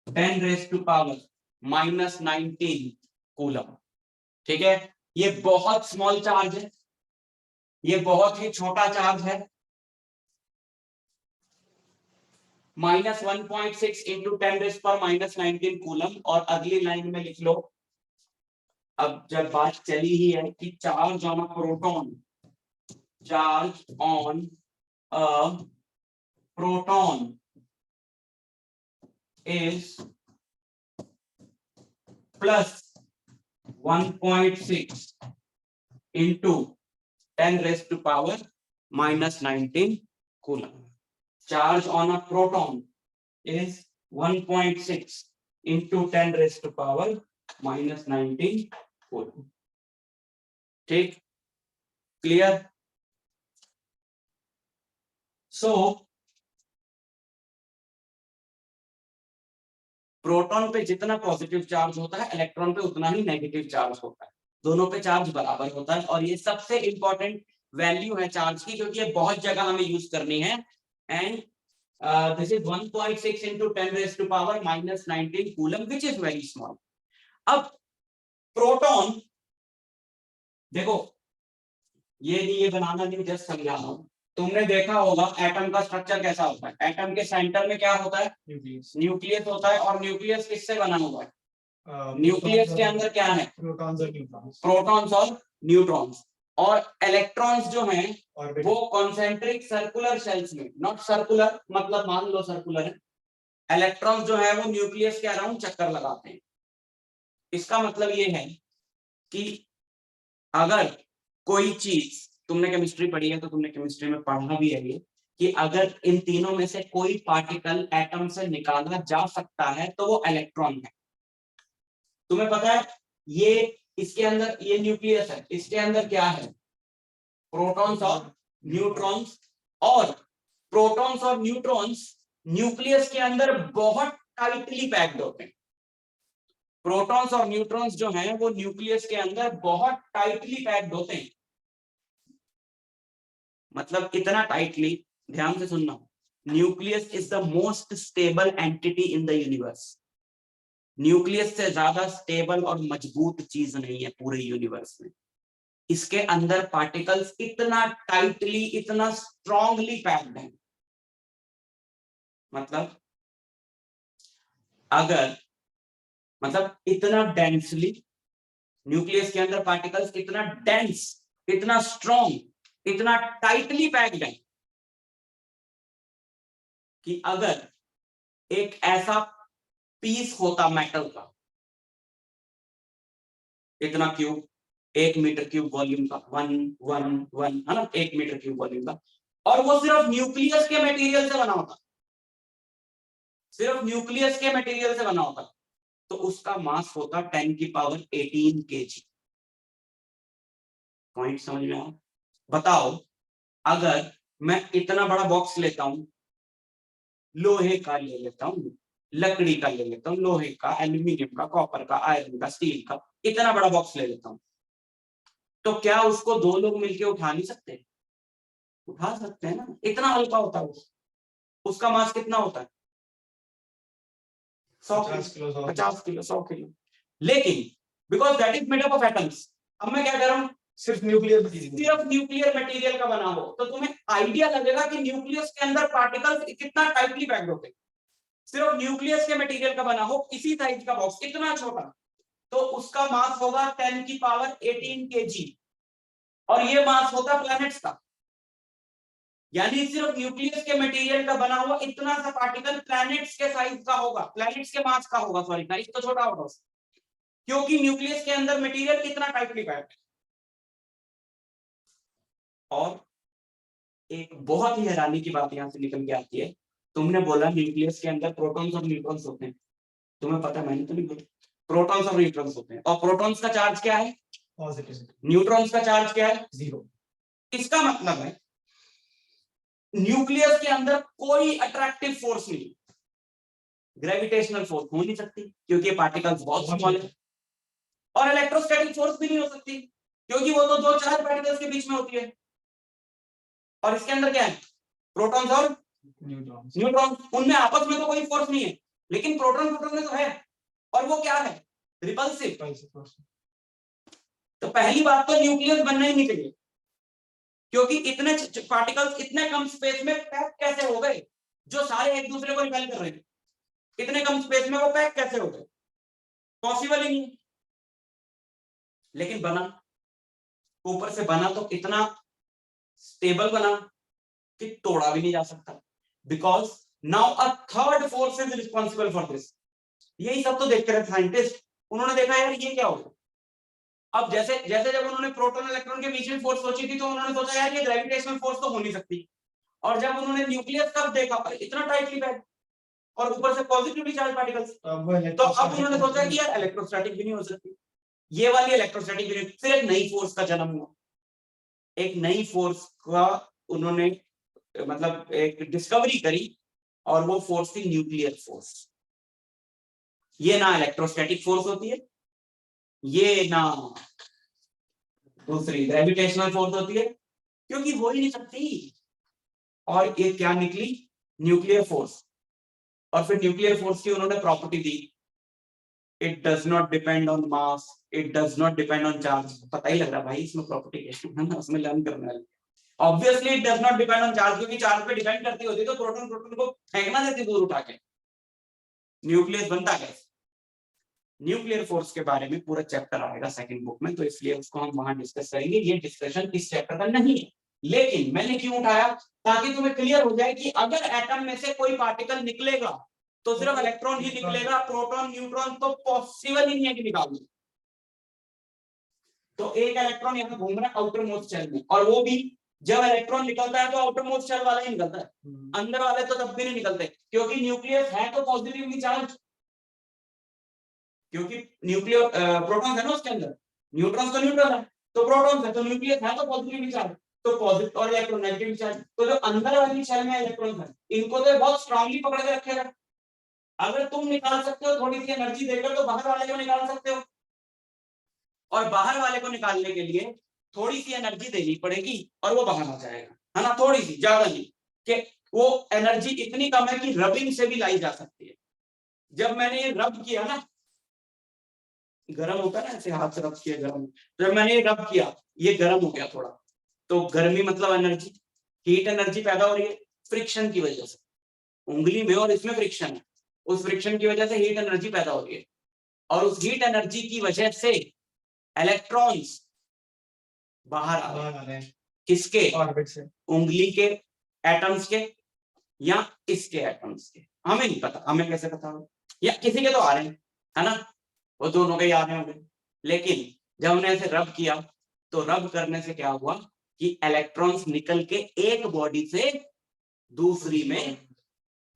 Speaker 1: 10⁻⁻19 कूलम, ठीक है। ये बहुत स्मॉल चार्ज है, ये बहुत ही छोटा चार्ज है। -1.6 इंटू 10⁻⁻19 कूलम। और अगली लाइन में लिख लो, अब जब बात चली ही है कि charge on a proton, charge on a proton is +1.6 into 10⁻⁻19 coulomb. Charge on a proton is 1.6 into 10⁻⁻19 coulomb। ठीक, क्लियर? सो प्रोटॉन पे जितना पॉजिटिव चार्ज होता है, इलेक्ट्रॉन पे उतना ही नेगेटिव चार्ज होता है। दोनों पे चार्ज बराबर होता है। और ये सबसे इंपॉर्टेंट वैल्यू है चार्ज की, क्योंकि ये बहुत जगह हमें यूज करनी है। And this is 1.6 into 10⁻⁻19 coulomb, which is very small। अब प्रोटॉन देखो, ये बनाना नहीं, जस्ट समझा रहा हूं। तुमने देखा होगा एटम का स्ट्रक्चर कैसा होता है। एटम के सेंटर में क्या होता है? न्यूक्लियस होता है। और न्यूक्लियस किससे बना हुआ है? न्यूक्लियस के अंदर क्या है? प्रोटॉन्स और न्यूट्रॉन्स। और इलेक्ट्रॉन्स जो हैं वो कॉन्सेंट्रिक सर्कुलर शेल्स में, नॉट सर्कुलर मतलब मान लो सर्कुलर है, इलेक्ट्रॉन्स जो है वो न्यूक्लियस के अराउंड चक्कर लगाते हैं। इसका मतलब ये है कि अगर कोई चीज, तुमने केमिस्ट्री पढ़ी है तो तुमने केमिस्ट्री में पढ़ा भी है ये, कि अगर इन तीनों में से कोई पार्टिकल एटम से निकाला जा सकता है तो वो इलेक्ट्रॉन है। तुम्हें पता है ये इसके अंदर, ये न्यूक्लियस है, इसके अंदर क्या है? प्रोटॉन्स और न्यूट्रॉन्स। और प्रोटॉन्स और न्यूट्रॉन्स न्यूक्लियस के अंदर बहुत टाइटली पैक्ड होते हैं। प्रोटॉन्स और न्यूट्रॉन्स जो हैं वो न्यूक्लियस के अंदर बहुत टाइटली पैक्ड होते हैं। मतलब इतना टाइटली, ध्यान से सुनना, nucleus is the most stable entity in the universe. Nucleus से ज्यादा स्टेबल और मजबूत चीज नहीं है पूरे यूनिवर्स में। इसके अंदर पार्टिकल्स इतना टाइटली, इतना स्ट्रांगली पैक्ड हैं। मतलब अगर, मतलब इतना डेंसली, न्यूक्लियस के अंदर पार्टिकल्स इतना डेंस, इतना स्ट्रांग, इतना टाइटली पैक्ड है कि अगर एक ऐसा पीस होता मेटल का, इतना क्यूब, 1 मीटर क्यूब वॉल्यूम का, 1 है ना, 1 मीटर क्यूब वॉल्यूम का, और वो सिर्फ न्यूक्लियस के मटेरियल से बना होता, सिर्फ न्यूक्लियस के मटेरियल से बना होता, तो उसका मास होता 10 की पावर 18 kg। पॉइंट समझ में आया? बताओ, अगर मैं इतना बड़ा बॉक्स लेता हूं, लोहे का ले लेता हूं, लकड़ी का ले लेता हूं, लोहे का, एल्यूमिनियम का, कॉपर का, आयरन का, स्टील का, इतना बड़ा बॉक्स ले लेता हूं, तो क्या उसको 2 लोग मिलके उठा नहीं सकते? उठा सकते हैं ना, इतना हल्का होता है। उसका मास कितना होता है? 50 किलो, 100 किलो। लेकिन because that is made up of atoms, अब मैं क्या कर रहा हूं, सिर्फ न्यूक्लियर मटेरियल का बना हो, तो तुम्हें आइडिया लगेगा कि न्यूक्लियस के अंदर पार्टिकल्स कितना टाइटली पैक्ड होते हैं। सिर्फ न्यूक्लियस के मटेरियल का बना हो, इसी साइज का बॉक्स, इतना छोटा, तो उसका मास होगा 10 की पावर 18 kg, और ये मास होता प्लैनेट्स का। यानी सिर्फ न्यूक्लियस के मटेरियल का बना हुआ इतना सा पार्टिकल प्लैनेट्स के साइज का होगा, प्लैनेट्स के मास का होगा, सॉरी साइज तो छोटा होगा, क्योंकि न्यूक्लियस के अंदर मटेरियल कितना टाइटली पैक्ड है। और एक बहुत ही हैरानी की बात यहां से निकल के आती है, तुमने बोला न्यूक्लियस के अंदर प्रोटॉन्स और न्यूट्रॉन्स होते हैं, तुम्हें पता, मैंने तो नहीं बोला, प्रोटॉन्स और न्यूट्रॉन्स होते हैं, और प्रोटॉन्स का चार्ज क्या है? पॉजिटिव। न्यूट्रॉन्स का चार्ज क्या है? 0। इसका मतलब है न्यूक्लियस के अंदर कोई अट्रैक्टिव फोर्स नहीं, ग्रेविटेशनल फोर्स हो नहीं सकती क्योंकि ये पार्टिकल्स बहुत स्मॉल है, और इलेक्ट्रोस्टैटिक फोर्स भी नहीं हो सकती क्योंकि वो तो 2 चार्ज पार्टिकल्स के बीच में होती है। और इसके अंदर क्या है? प्रोटॉन्स और न्यूट्रॉन्स, उनमें आपस में तो कोई फोर्स नहीं है, लेकिन प्रोटॉन में तो है, और वो क्या है? Repulsive force. तो पहली बात तो न्यूक्लियस बनना ही नहीं चाहिए, क्योंकि इतने पार्टिकल्स इतने कम स्पेस में पैक कैसे हो गए, जो सारे एक दूसरे को रिपेल कर रहे थे, इतने कम स्पेस में वो पैक कैसे हो गए? पॉसिबल ही नहीं। लेकिन बना, ऊपर से बना तो इतना स्टेबल बना कि तोड़ा भी नहीं जा सकता, because now a third force is responsible for this. यही सब तो देखते रहे साइंटिस्ट, उन्होंने देखा यार ये क्या होगा। अब जैसे जैसे जब उन्होंने प्रोटॉन इलेक्ट्रॉन के बीच में फोर्स सोची थी, तो उन्होंने सोचा यार ये ग्रेविटेशनल फोर्स तो हो नहीं सकती, और जब उन्होंने न्यूक्लियस कब देखा, इतना टाइटली पैक्ड और ऊपर से पॉजिटिवली चार्ज पार्टिकल्स, तो अब उन्होंने सोचा कि यार इलेक्ट्रोस्टैटिक भी नहीं हो सकती, ये वाली इलेक्ट्रोस्टैटिक भी नहीं। फिर एक नई फोर्स का जन्म हुआ, एक नई फोर्स का उन्होंने मतलब एक डिस्कवरी करी, और वो फोर्स थी न्यूक्लियर फोर्स। ये ना इलेक्ट्रोस्टैटिक फोर्स होती है, ये ना दूसरी ग्रेविटेशनल फोर्स होती है, क्योंकि हो ही नहीं सकती। और ये क्या निकली? Nuclear force. और फिर न्यूक्लियर फोर्स की उन्होंने property the, it does not depend on mass, it does not depend on charge. पता ही लग रहा भाई इसमें प्रॉपर्टी कैसी है ना, उसमें लर्न करने वाले। Obviously it does not depend on charge, क्योंकि चार्ज पे डिपेंड करती होती तो प्रोटॉन को फेंकना देती दूर उठा के, न्यूक्लियस बनता कैसे? न्यूक्लियर फोर्स के बारे में पूरा चैप्टर आएगा सेकंड बुक में, तो इसलिए उसको हम वहां डिस्कस करेंगे, ये डिस्कशन इस चैप्टर का नहीं है। लेकिन मैंने क्यों उठाया? ताकि तुम्हें क्लियर हो जाए कि अगर एटम में से कोई पार्टिकल निकलेगा तो सिर्फ इलेक्ट्रॉन ही निकलेगा, प्रोटॉन न्यूट्रॉन तो पॉसिबल ही नहीं है कि निकालना। तो एक इलेक्ट्रॉन यहाँ घूम रहा है आउटर मोस्ट शेल में, और वो भी जब इलेक्ट्रॉन निकलता है तो आउटर मोस्ट शेल वाला ही निकलता है, अंदर वाले तो तब भी नहीं निकलते, क्योंकि न्यूक्लियस है तो पॉजिटिवली चार्ज, क्योंकि न्यूक्लियर प्रोटॉन है ना उसके अंदर, न्यूट्रॉन्स तो न्यूट्रल है, तो प्रोटॉन है तो न्यूक्लियस है तो पॉजिटिवली चार्ज। तो पॉजिटिव और इलेक्ट्रॉन नेगेटिव चार्ज, तो जो अंदर वाली शेल में इलेक्ट्रॉन है इनको तो बहुत स्ट्रांगली पकड़ के रखेगा। अगर तुम निकाल सकते हो थोड़ी सी एनर्जी देकर तो बाहर वाले को निकाल सकते हो, और बाहर वाले को निकालने के लिए थोड़ी सी एनर्जी देनी पड़ेगी और वो बाहर आ जाएगा, है ना, थोड़ी सी, ज्यादा नहीं, कि वो एनर्जी इतनी कम है कि रबिंग से भी लाई जा सकती है। जब मैंने ये रब किया ना, गर्म होता है ना, ऐसे हाथ से रब किया गर्म, जब मैंने ये रब किया ये गर्म हो गया थोड़ा, तो गर्मी मतलब एनर्जी, हीट एनर्जी पैदा हो रही है फ्रिक्शन की वजह से, उंगली में और इसमें फ्रिक्शन है, उस फ्रिक्शन की वजह से हीट एनर्जी पैदा हो रही है, और उस हीट एनर्जी की वजह से इलेक्ट्रॉन्स बाहर आ रहे हैं। किसके? ऑर्बिट से, उंगली के एटम्स के या इसके एटम्स के, हमें नहीं पता, हमें कैसे पता हो, या किसी के तो आ रहे हैं, है ना, वो दोनों के ही आ रहे होंगे। लेकिन जब हमने ऐसे रब किया तो रब करने से क्या हुआ कि इलेक्ट्रॉन्स निकल के एक बॉडी से दूसरी में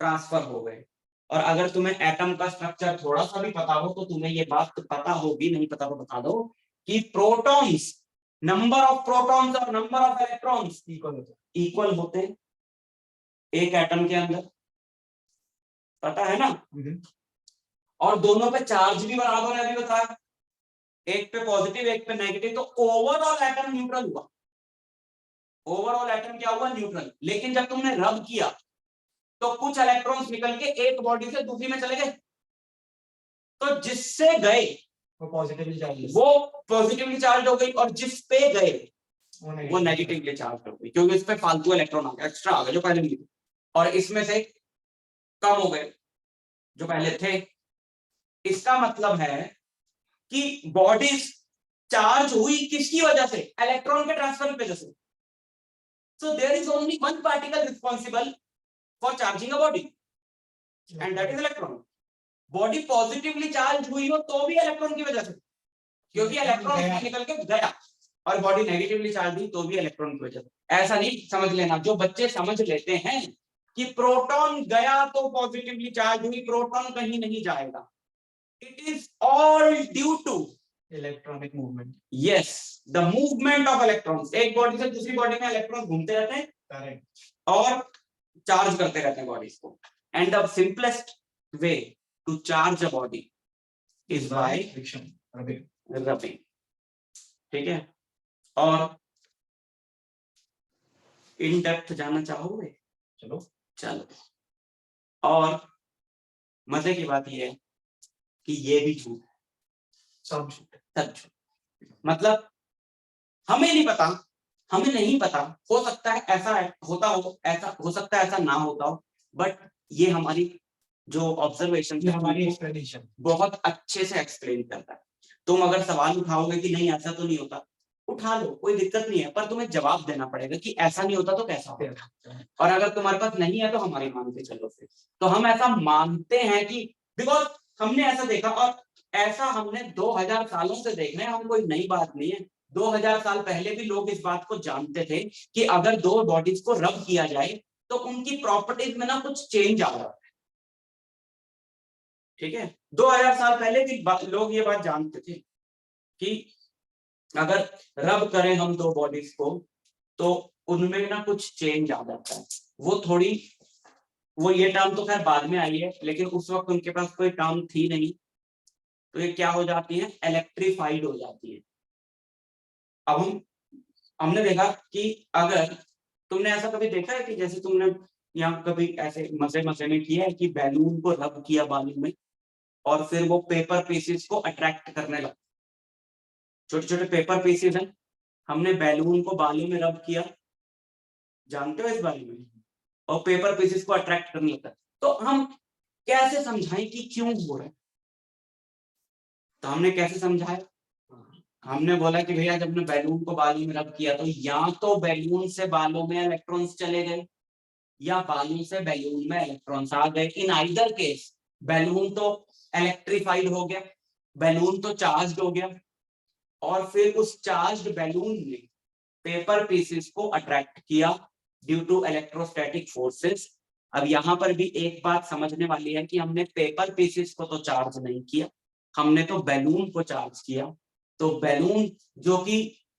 Speaker 1: ट्रांसफर हो गए। और अगर तुम्हें एटम का स्ट्रक्चर थोड़ा सा भी पता हो तो तुम्हें ये बात पता होगी, नहीं पता तो बता दो, कि प्रोटॉन्स, नंबर ऑफ प्रोटॉन्स और नंबर ऑफ इलेक्ट्रॉन्स इक्वल होते हैं एक एटम के अंदर, पता है ना। और दोनों पे चार्ज भी बराबर है, अभी बताया, एक पे पॉजिटिव एक पे नेगेटिव, तो ओवरऑल एटम न्यूट्रल हुआ, ओवरऑल एटम क्या हुआ? न्यूट्रल। लेकिन जब तुमने रब किया तो कुछ इलेक्ट्रॉन्स निकल के एक बॉडी से दूसरी में चले गए, तो जिससे गए वो पॉजिटिवली चार्ज हो गई, और जिस पे गए वो नेगेटिवली चार्ज हो गई, क्योंकि इस पे फालतू इलेक्ट्रॉन आ गए, एक्स्ट्रा आ गए जो पहले नहीं थे, और इसमें से कम हो गए जो पहले थे। इसका मतलब है कि बॉडीज चार्ज हुई किसकी वजह से? इलेक्ट्रॉन के ट्रांसफर की वजह से। So there is only one particle responsible for charging a body, and that is electron. Body positively charge हुई हो तो भी इलेक्ट्रॉन की वजह से, क्योंकि इलेक्ट्रॉन निकल के गया, और बॉडी नेगेटिवली चार्ज हुई तो भी इलेक्ट्रॉन की वजह से। ऐसा नहीं समझ लेना, जो बच्चे समझ लेते हैं कि प्रोटॉन गया तो पॉजिटिवली चार्ज हुई, प्रोटॉन कहीं नहीं जाएगा, it is all due to electronic movement. Yes, the movement of electrons, एक बॉडी से दूसरी बॉडी में इलेक्ट्रॉन घूमते रहते हैं, करेक्ट, और चार्ज करते रहते हैं बॉडीज को। And the simplest way to charge a body is by friction, rubbing, ठीक है। और इन डेप्थ जाना चाहोगे? चलो चलो। और मजे की बात यह है कि ये भी झूठ है, सब झूठ है, सब झूठ। मतलब हमें नहीं पता, हमें नहीं पता, हो सकता है ऐसा होता हो, ऐसा हो सकता है ऐसा ना होता हो, बट ये हमारी जो ऑब्जर्वेशन है, हमारी एक्सप्लेनेशन बहुत अच्छे से एक्सप्लेन करता है। तुम अगर सवाल उठाओगे कि नहीं ऐसा तो नहीं होता, उठा लो, कोई दिक्कत नहीं है, पर तुम्हें जवाब देना पड़ेगा कि ऐसा नहीं होता तो कैसा होता। और अगर तुम्हारे पास नहीं है तो हमारी मानते चलो फिर। तो हम ऐसा मानते हैं कि बिकॉज हमने ऐसा देखा, और ऐसा हमने 2000 सालों से देख रहे हैं, हम कोई नई बात नहीं है। 2000 साल पहले भी लोग इस बात को जानते थे कि अगर दो बॉडीज को रब किया जाए तो उनकी प्रॉपर्टीज में ना कुछ चेंज आ रहा है, ठीक है। 2000 साल पहले भी लोग ये बात जानते थे कि अगर रब करें हम दो बॉडीज को तो उनमें ना कुछ चेंज आ जाता है। वो थोड़ी, वो ये टर्म तो खैर बाद में आई है, लेकिन उस वक्त उनके पास कोई टर्म थी नहीं, तो ये क्या हो जाती है? इलेक्ट्रीफाइड हो जाती है। अब हमने देखा कि अगर तुमने ऐसा कभी देखा है कि जैसे तुमने यहाँ कभी ऐसे मजे मजे में किया है कि बैलून को रब किया बालू में और फिर वो पेपर पीसेस को अट्रैक्ट करने लगा, छोटे छोटे पेपर पीसेस हैं, हमने बैलून को बालू में रब किया, जानते हो इस बारे में, और पेपर पीसेस को अट्रैक्ट करने लगा। तो हम कैसे समझाएं कि क्यों हो रहा है? तो हमने कैसे समझाया? हमने बोला कि भैया जब ने बैलून को बालू में रब किया तो या तो बैलून से बालू में इलेक्ट्रॉन्स चले गए या बालू से बैलून में इलेक्ट्रॉन्स आ गए। इन आइदर केस बैलून तो इलेक्ट्रीफाइड हो गया, बैलून तो चार्ज हो गया, और फिर उस चार्ज्ड बैलून ने पेपर पीसेस को अट्रैक्ट किया ड्यू टू इलेक्ट्रोस्टैटिक फोर्सेस। अब यहाँ पर भी एक बात समझने वाली है कि हमने पेपर पीसेस को तो चार्ज नहीं किया, हमने तो बैलून को चार्ज किया। तो बैलून जो कि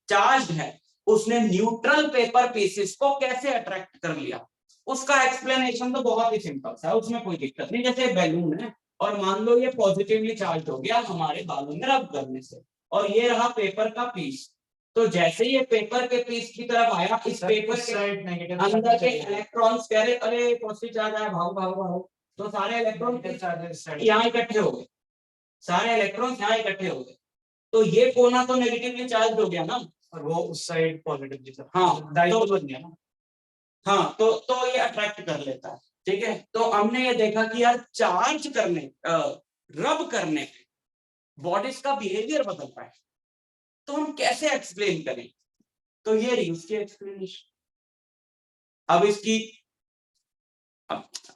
Speaker 1: चार्ज है उसने न्यूट्रल पेपर पीसेस को कैसे अट्रैक्ट कर लिया, उसका एक्सप्लेनेशन तो बहुत ही सिंपल सा है, उसमें कोई दिक्कत नहीं। जैसे बैलून है और मान लो ये पॉजिटिवली चार्ज हो गया हमारे बालों में रब करने से, और ये रहा पेपर का पीस, तो जैसे ये पेपर के पीस की तरफ आया, इस पेपर के अंदर के इलेक्ट्रॉन्स कह रहे अरे पॉजिटिव चार्ज आया, भागो भागो भागो, तो सारे इलेक्ट्रॉन यहाँ इकट्ठे हो गए, सारे इलेक्ट्रॉन्स यहाँ इकट्ठे हो गए, तो ये कोना तो नेगेटिवली चार्ज हो गया ना,
Speaker 2: और वो उस साइड पॉजिटिवली चार्ज।
Speaker 1: हाँ
Speaker 2: डाइपोल बन गया ना।
Speaker 1: हाँ, तो ये अट्रैक्ट कर लेता है। ठीक है, तो हमने ये देखा कि यार चार्ज करने रब करने बॉडीज का बिहेवियर बदलता है, तो हम कैसे एक्सप्लेन करें, तो ये रही उसकी एक्सप्लेनेशन। अब इसकी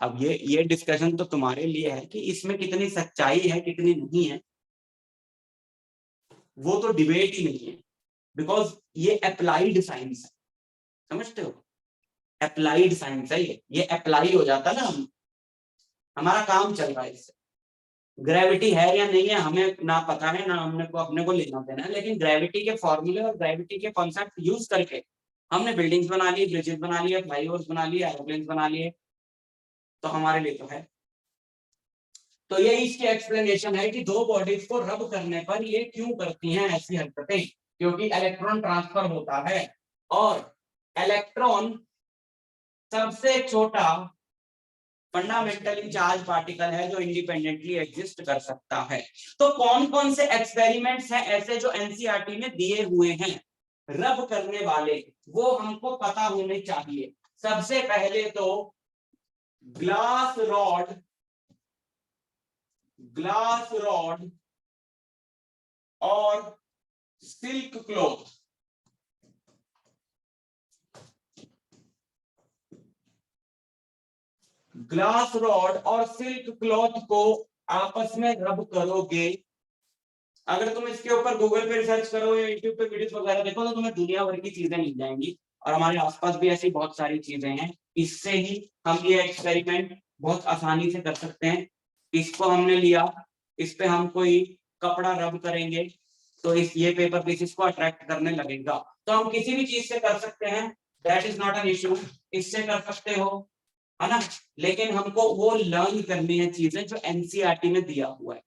Speaker 1: अब ये डिस्कशन तो तुम्हारे लिए है कि इसमें कितनी सच्चाई है कितनी नहीं है, वो तो डिबेट ही नहीं है, बिकॉज ये अप्लाइड साइंस है, समझते हो, अप्लाइड साइंस है ये अप्लाई हो जाता ना, हमारा काम चल रहा है इससे। ग्रेविटी है या नहीं है हमें ना पता है ना हमने को अपने को लेना देना है, लेकिन ग्रेविटी के फॉर्मूले और ग्रेविटी के कॉन्सेप्ट यूज करके हमने बिल्डिंग्स बना ली, ब्रिजेस बना लिए, फ्लाईओवर्स बना लिए, एरोप्लेन्स बना लिए, तो हमारे लिए तो है। तो ये इसकी एक्सप्लेनेशन है कि दो बॉडीज को रब करने पर ये क्यों करती हैं ऐसी हरकतें, क्योंकि इलेक्ट्रॉन ट्रांसफर होता है और इलेक्ट्रॉन सबसे छोटा फंडामेंटली चार्ज पार्टिकल है जो इंडिपेंडेंटली एग्जिस्ट कर सकता है। तो कौन कौन से एक्सपेरिमेंट्स हैं ऐसे जो एनसीईआरटी में दिए हुए हैं रब करने वाले, वो हमको पता होने चाहिए। सबसे पहले तो ग्लास रॉड और सिल्क क्लॉथ, ग्लास रॉड और सिल्क क्लॉथ को आपस में रब करोगे, अगर तुम इसके ऊपर गूगल पे रिसर्च करो या यूट्यूब पे वीडियोस वगैरह देखो तो तुम्हें दुनिया भर की चीजें मिल जाएंगी, और हमारे आसपास भी ऐसी बहुत सारी चीजें हैं। इससे ही हम ये एक्सपेरिमेंट बहुत आसानी से कर सकते हैं। इसको हमने लिया, इस पे हम कोई कपड़ा रब करेंगे तो ये पेपर पीसेस को अट्रैक्ट करने लगेगा। तो हम किसी भी चीज से कर सकते हैं, that is not an issue, इससे कर सकते हो, है ना, लेकिन हमको वो लर्न करनी है चीजें जो एनसीईआरटी में दिया हुआ है।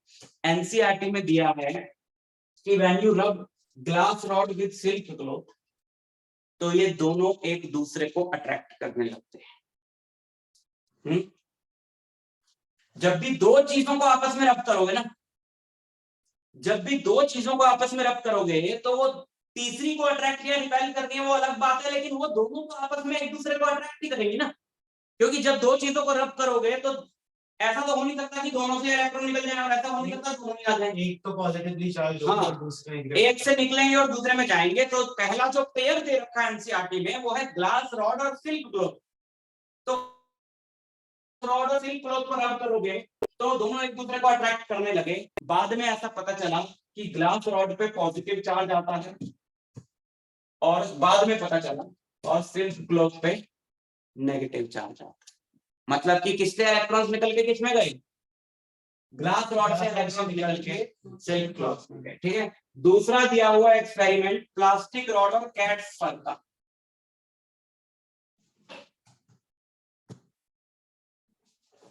Speaker 1: एनसीईआरटी में दिया है कि when you rub glass rod with silk cloth, तो ये दोनों एक दूसरे को अट्रैक्ट करने लगते हैं। जब भी दो चीजों को आपस में रब करोगे ना, जब भी दो चीजों को आपस में रब करोगे तो वो तीसरी को अट्रैक्ट या रिपेल करनी है वो अलग बात है, लेकिन वो दोनों को आपस में एक दूसरे को अट्रैक्ट ही करेंगी ना, क्योंकि जब दो चीजों को रब करोगे तो ऐसा तो हो नहीं सकता कि दोनों से इलेक्ट्रॉन निकल जाए, और ऐसा हो नहीं सकता दोनों में आ जाएंगे।
Speaker 2: एक तो पॉजिटिवली चार्ज होगा और दूसरे
Speaker 1: एक से निकलेंगे और दूसरे में जाएंगे। तो पहला जो पेयर दे रखा है एनसीईआरटी में वो है ग्लास रॉड और सिल्क क्लॉथ। तो रॉड और सिल्क क्लॉथ को रब करोगे तो दोनों एक दूसरे को अट्रैक्ट करने लगे। बाद में ऐसा पता चला कि ग्लास रॉड पे पॉजिटिव चार्ज आता है, और बाद में पता चला और सिल्क क्लॉथ पे नेगेटिव चार्ज आता है। मतलब कि किससे इलेक्ट्रॉन्स निकल के किसमें गए, ग्लास रॉड से इलेक्ट्रॉन निकल के सिल्क क्लॉथ में गए। ठीक है, दूसरा दिया हुआ एक्सपेरिमेंट प्लास्टिक रॉड और कैट्स फर का।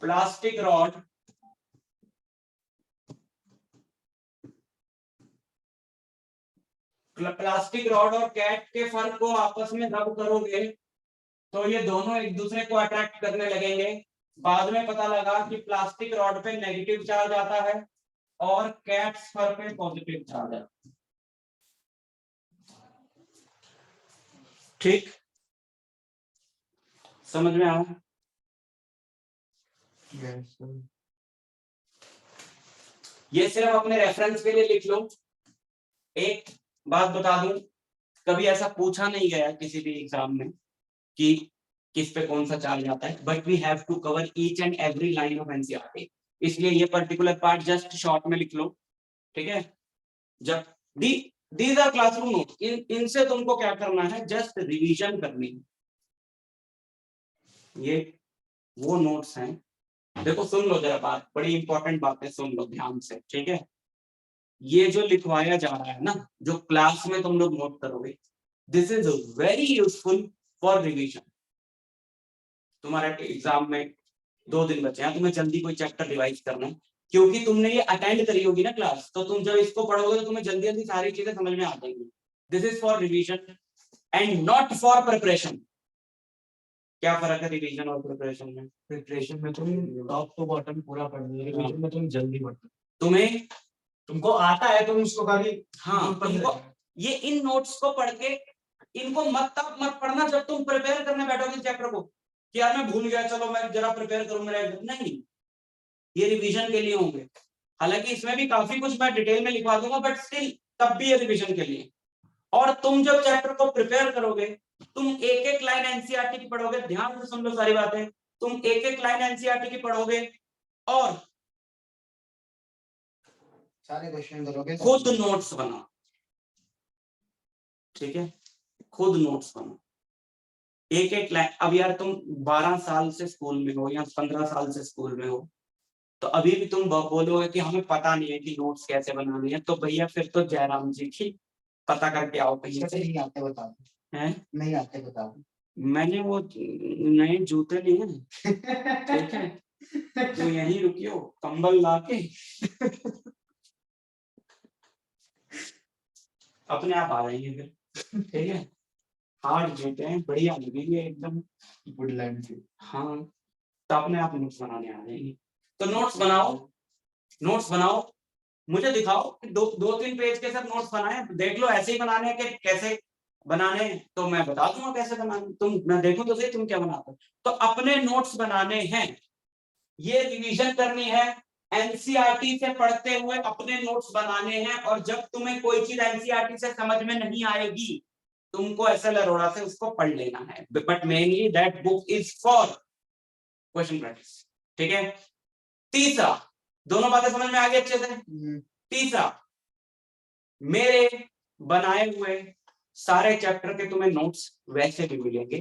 Speaker 1: प्लास्टिक रॉड और कैट के फर को आपस में रब करोगे तो ये दोनों एक दूसरे को अट्रैक्ट करने लगेंगे। बाद में पता लगा कि प्लास्टिक रॉड पे नेगेटिव चार्ज आता है और कैट्स फर पे पॉजिटिव चार्ज आता है। ठीक, समझ में आया? ये सिर्फ अपने रेफरेंस के लिए लिख लो। एक बात बता दूं, कभी ऐसा पूछा नहीं गया किसी भी एग्जाम में कि किस पे कौन सा चार्ज आता है, but we have to cover each and every line of NCERT, इसलिए ये पर्टिकुलर पार्ट जस्ट शॉर्ट में लिख लो। ठीक है, जब दीज आर क्लासरूम नोट, इनसे तुमको क्या करना है, जस्ट रिवीजन करनी है। ये वो नोट्स हैं, देखो सुन लो जरा बात, बड़ी इंपॉर्टेंट बात है, सुन लो ध्यान से। ठीक है, ये जो लिखवाया जा रहा है ना, जो क्लास में तुम लोग नोट करोगे, this is very useful for revision. तुम्हारे एग्जाम में 2 दिन बचे हैं, तुम्हें जल्दी कोई चैप्टर रिवाइज करना है, क्योंकि तुमने ये अटेंड करी होगी ना क्लास, तो तुम जब इसको पढ़ोगे तो तुम्हें जल्दी जल्दी सारी चीजें समझ में आ जाएंगी। This is for revision and not for preparation. क्या फर्क है रिवीजन और प्रिपरेशन में?
Speaker 2: प्रिपरेशन में तुम टॉप टू बॉटम पूरा पढ़ रहे हो, रिवीजन में तुम जल्दी पढ़ते हो,
Speaker 1: तुम्हें
Speaker 2: तुमको आता है, तुम उसको खाली
Speaker 1: हाँ तुमको ये इन नोट्स को पढ़ के इनको मत पढ़ना जब तुम प्रिपेयर करने बैठोगे चैप्टर को कि यार मैं भूल गया, चलो मैं जरा प्रिपेयर करूं मेरा, नहीं, ये रिवीजन के लिए होंगे। हालांकि इसमें भी काफी कुछ मैं डिटेल में लिखवा दूंगा, बट स्टिल तब भी ये रिवीजन के लिए। और तुम जब चैप्टर को प्रिपेयर करोगे, तुम एक एक लाइन एनसीईआरटी की पढ़ोगे, ध्यान से सुन लो सारी बातें, तुम एक एक लाइन एनसीईआरटी की पढ़ोगे और
Speaker 4: सारे क्वेश्चन करोगे,
Speaker 1: खुद नोट्स बनाओ, ठीक है, खुद नोट्स बनाओ एक एक लाइन। अब यार तुम 12 साल से स्कूल में हो या 15 साल से स्कूल में हो, तो अभी भी तुम बोलोगे कि हमें पता नहीं है कि नोट्स कैसे बनाने हैं, तो भैया फिर तो जयराम जी की पता करके आओ कहीं से।
Speaker 4: नहीं आते बता दो,
Speaker 1: हैं?
Speaker 4: नहीं आते बता दो।
Speaker 1: मैंने वो नए जूते लिए हैं, ठीक है, तो यहीं रुकियो कंबल लाके अपने आप आ जाएंगे फिर, ठीक है। हार्ड जूते हैं, बढ़िया लगेंगे एकदम
Speaker 4: वुडलैंड के।
Speaker 1: हाँ, तो अपने आप नोट्स बनाने आ जाएंगे। तो नोट्स बनाओ, नोट्स बनाओ, मुझे दिखाओ कि 2-3 पेज के सब नोट्स बनाए, देख लो ऐसे ही बनाने के कैसे बनाने, तो मैं बता दूंगा कैसे बनाने, तुम मैं देखूं तो सही तुम क्या बनाते हो। तो अपने नोट्स बनाने हैं, ये रिवीजन करनी है, एनसीईआरटी से पढ़ते हुए अपने नोट्स बनाने हैं, और जब तुम्हें कोई चीज एनसीईआरटी से समझ में नहीं आएगी, तुमको एसएल अरोड़ा से उसको पढ़ लेना है, but mainly that book is for question practice, ठीक है। तीसरा, दोनों बातें समझ में आ गई अच्छे से। तीसरा, मेरे बनाए हुए सारे चैप्टर के तुम्हें नोट्स वैसे भी मिलेंगे,